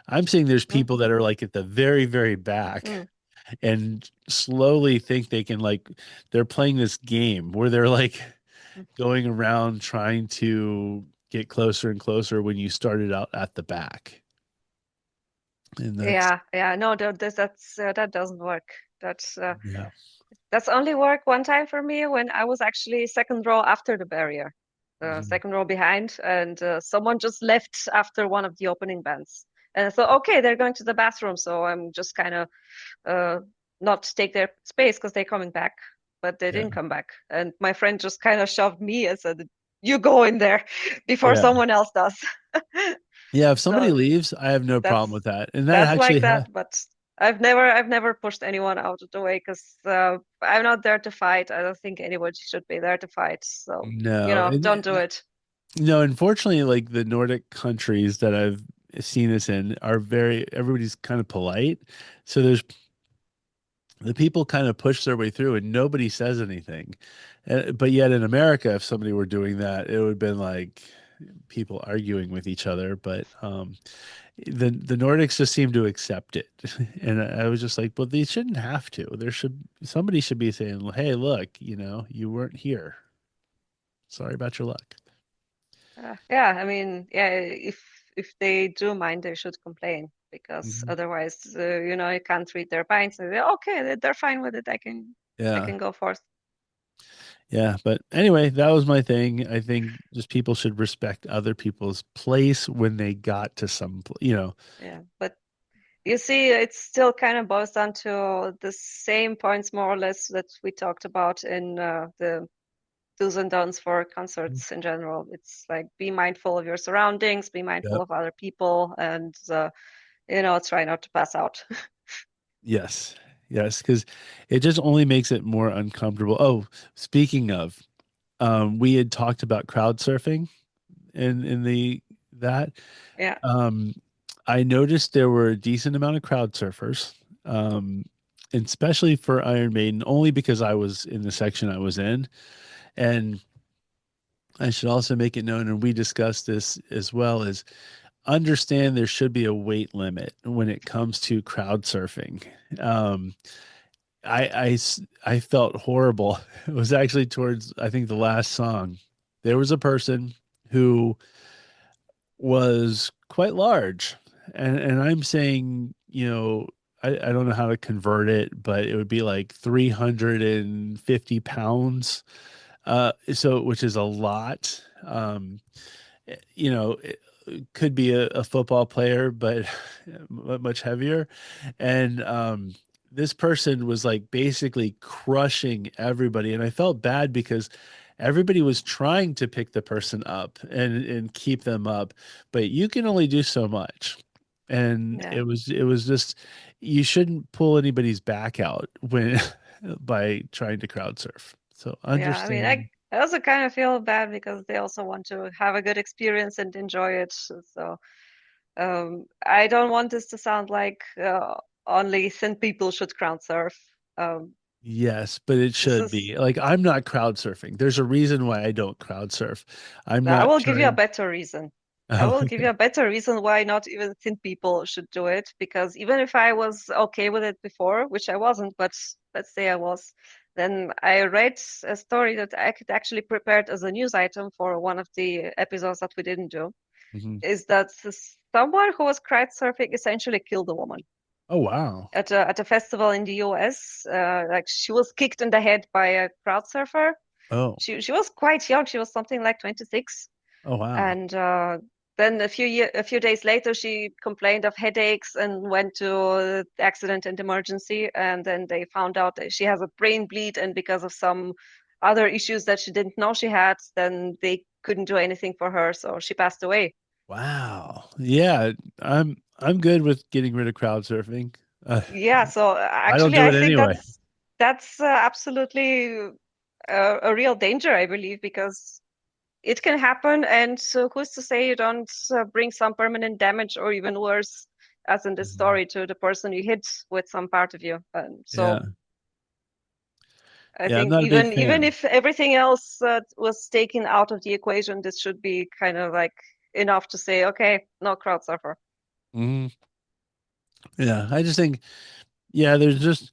I'm seeing there's Mm, people that are like at the very, very back mm. and slowly think they can, like, they're playing this game where they're like Mm. going around trying to get closer and closer when you started out at the back. And that's, Yeah, yeah. No, that doesn't work. yeah. That's only worked one time for me when I was actually second row after the barrier, Mhm. second row behind, and someone just left after one of the opening bands. And I thought, okay, they're going to the bathroom, so I'm just kind of uh, not take their space because they're coming back, but they Yeah. didn't come back. And my friend just kind of shoved me and said, "You go in there before Yeah. someone else does." Yeah. If somebody So leaves, I have no problem that's with that. And that that's actually like that, but I've never pushed anyone out of the way because I'm not there to fight. I don't think anyone should be there to fight. So, no. don't do it. No, unfortunately, like the Nordic countries that I've seen this in are everybody's kind of polite. So there's the people kind of push their way through and nobody says anything. But yet in America, if somebody were doing that, it would have been like people arguing with each other. But the Nordics just seem to accept it. And I was just like, well, they shouldn't have to. Somebody should be saying, hey, look, you weren't here. Sorry about your luck. Yeah, I mean, yeah, if they do mind, they should complain because Mhm. otherwise, you can't read their minds. And okay, they're fine with it. I Yeah. can go forth. Yeah, but anyway, that was my thing. I think just people should respect other people's place when they got to Yeah, but you see, it still kind of boils down to the same points, more or less, that we talked about in the do's and don'ts for concerts in general. It's like be mindful of your surroundings, be mindful Yep. of other people, and try not to pass out. Yes. Yes, because it just only makes it more uncomfortable. Oh, speaking of, we had talked about crowd surfing in the that. Yeah, Um, I noticed there were a decent amount of crowd surfers, and especially for Iron Maiden, only because I was in the section I was in. And I should also make it known, and we discussed this as well, is understand there should be a weight limit when it comes to crowd surfing. Um, I felt horrible. It was actually towards, I think, the last song. There was a person who was quite large, and I'm saying, I don't know how to convert it, but it would be like 350 pounds, so which is a lot. It could be a football player, but much heavier. And this person was like basically crushing everybody. And I felt bad because everybody was trying to pick the person up and keep them up, but you can only do so much. And yeah, it was just, you shouldn't pull anybody's back out when by trying to crowd surf. So yeah. I mean, I understand. I also kind of feel bad because they also want to have a good experience and enjoy it. So I don't want this to sound like only thin people should crowd surf. Um, Yes, but it this should is be. Like, I'm not crowd surfing. There's a reason why I don't crowd surf. I'm I not will give you a trying. better reason. I Oh, will give you okay. a better reason why not even thin people should do it. Because even if I was okay with it before, which I wasn't, but let's say I was, Then I read a story that I could actually prepared as a news item for one of the episodes that we didn't do, Hmm. is that someone who was crowd surfing essentially killed a woman Oh, wow. at a festival in the US. Like she was kicked in the head by a crowd surfer. Oh, She was quite young. She was something like 26, oh, wow. and then a few days later, she complained of headaches and went to the accident and emergency. And then they found out that she has a brain bleed, and because of some other issues that she didn't know she had, then they couldn't do anything for her, so she passed away. Wow. Yeah, I'm good with getting rid of crowd surfing. Yeah, so I don't actually, do I it think anyway. that's absolutely a real danger, I believe, because it can happen, and so who's to say you don't bring some permanent damage, or even worse, as in this Mhm. story, to the person you hit with some part of you. And Yeah. so I Yeah, I'm think not a big even fan. if everything else was taken out of the equation, this should be kind of like enough to say, okay, no crowd suffer. Hmm. Yeah, I just think, yeah, there's just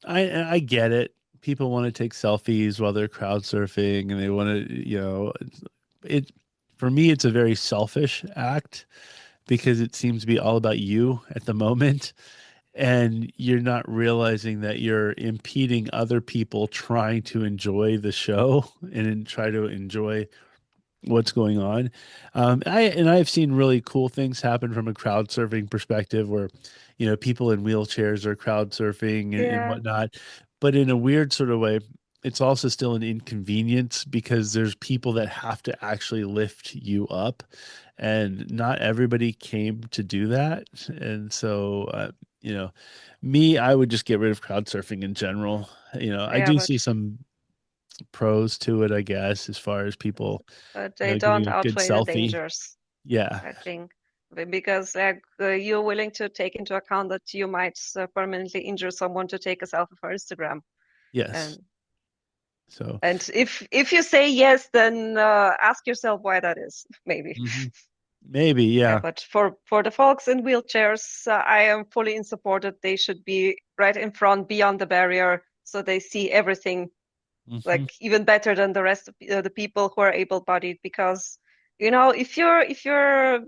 I get it. People want to take selfies while they're crowd surfing and they want to, it for me it's a very selfish act because it seems to be all about you at the moment and you're not realizing that you're impeding other people trying to enjoy the show and try to enjoy what's going on. I've seen really cool things happen from a crowd surfing perspective where, people in wheelchairs are crowd surfing and Yeah. whatnot. But in a weird sort of way, it's also still an inconvenience because there's people that have to actually lift you up, and not everybody came to do that. And so, you know, I would just get rid of crowd surfing in general. I Yeah, do see some pros to it, I guess, as far as people but they giving don't a good outweigh the selfie. dangers, Yeah. I think. Because you're willing to take into account that you might permanently injure someone to take a selfie for Instagram. Yes. And So, if you say yes, then ask yourself why that is, maybe. mhm. Maybe, Yeah, yeah. but for the folks in wheelchairs, I am fully in support that they should be right in front, beyond the barrier, so they see everything Hmm. like even better than the rest of the people who are able-bodied. Because if you're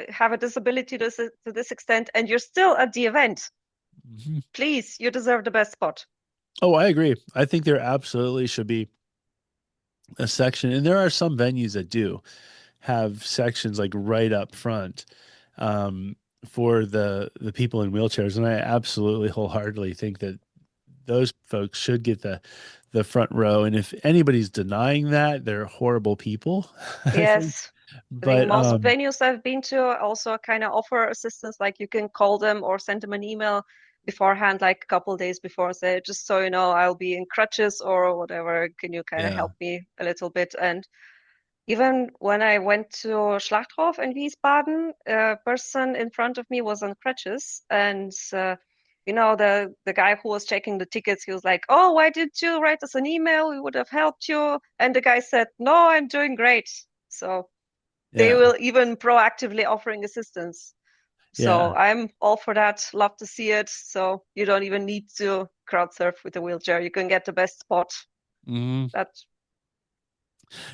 have a disability to this extent and you're still at the event, Hmm. please, you deserve the best spot. Oh, I agree. I think there absolutely should be a section, and there are some venues that do have sections like right up front, um, for the people in wheelchairs, and I absolutely wholeheartedly think that those folks should get the front row. And if anybody's denying that, they're horrible people, I think. Yes. I think But most venues I've been to also kind of offer assistance, like you can call them or send them an email beforehand, like a couple days before, say, just so you know, I'll be in crutches or whatever. Can you kind of yeah, help me a little bit? And even when I went to Schlachthof in Wiesbaden, a person in front of me was on crutches, and the guy who was checking the tickets, he was like, "Oh, why didn't you write us an email? We would have helped you." And the guy said, "No, I'm doing great." So they yeah, will even proactively offering assistance. So yeah. I'm all for that. Love to see it. So you don't even need to crowd surf with a wheelchair. You can get the best spot. Hmm. That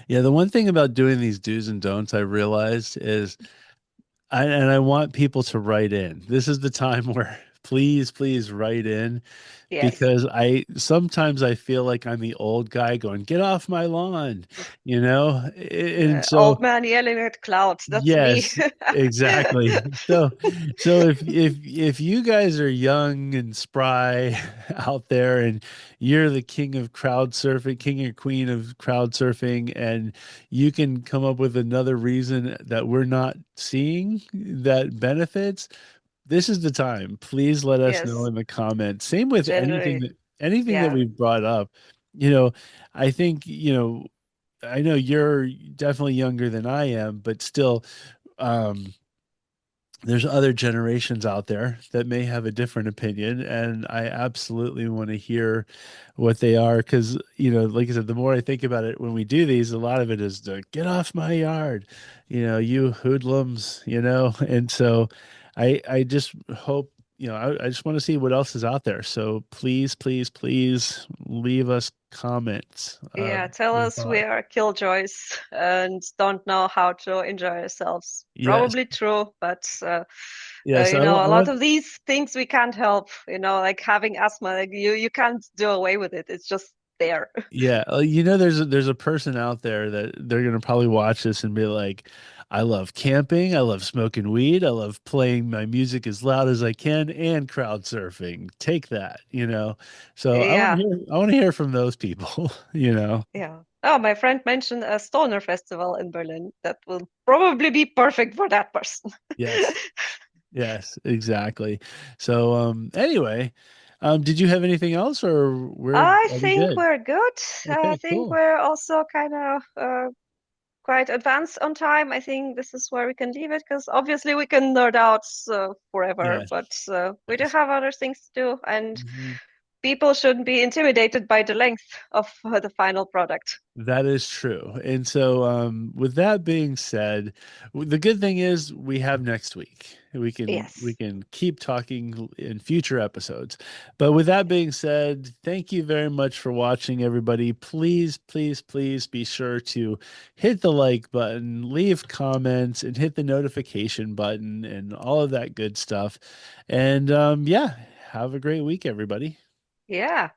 Yeah, the one thing about doing these do's and don'ts I realized is I want people to write in. This is the time where please write in yes. because I sometimes I feel like I'm the old guy going, get off my lawn, you know? And so Old man yelling at clouds. That's me. yes, exactly. So if you guys are young and spry out there and you're the king of crowd surfing, king or queen of crowd surfing, and you can come up with another reason that we're not seeing that benefits, this is the time. Please let us know Yes. in the comments. Same with anything Generally, that yeah. we've brought up. You know, I think, I know you're definitely younger than I am, but still, um, there's other generations out there that may have a different opinion, and I absolutely want to hear what they are because, like I said, the more I think about it when we do these, a lot of it is the get off my yard, you hoodlums, and so I just hope I just want to see what else is out there. So please, please, please leave us comments. Yeah, tell Your us we thoughts. are killjoys and don't know how to enjoy ourselves. Yes, Probably true, but yes. a lot of these things we can't help. Like having asthma, like you can't do away with it. It's just there. Yeah, there's a person out there that they're gonna probably watch this and be like, I love camping, I love smoking weed, I love playing my music as loud as I can, and crowd surfing. Take that. So Yeah, I want to hear from those people. yeah. Oh, my friend mentioned a stoner festival in Berlin that will probably be perfect for that person. Yes, yes, exactly. So anyway, did you have anything else, or I are we think good? we're good. I Okay, think cool. we're also kind of quite advanced on time. I think this is where we can leave it because obviously we can nerd out forever, Yes, but we do yes. have other things to do, and Mhm. people shouldn't be intimidated by the length of the final product. That is true. And so, with that being said, the good thing is we have next week. We Yes. can keep talking in future episodes. But with that being said, thank you very much for watching, everybody. Please, please, please be sure to hit the like button, leave comments, and hit the notification button and all of that good stuff. And yeah, have a great week, everybody. Yeah.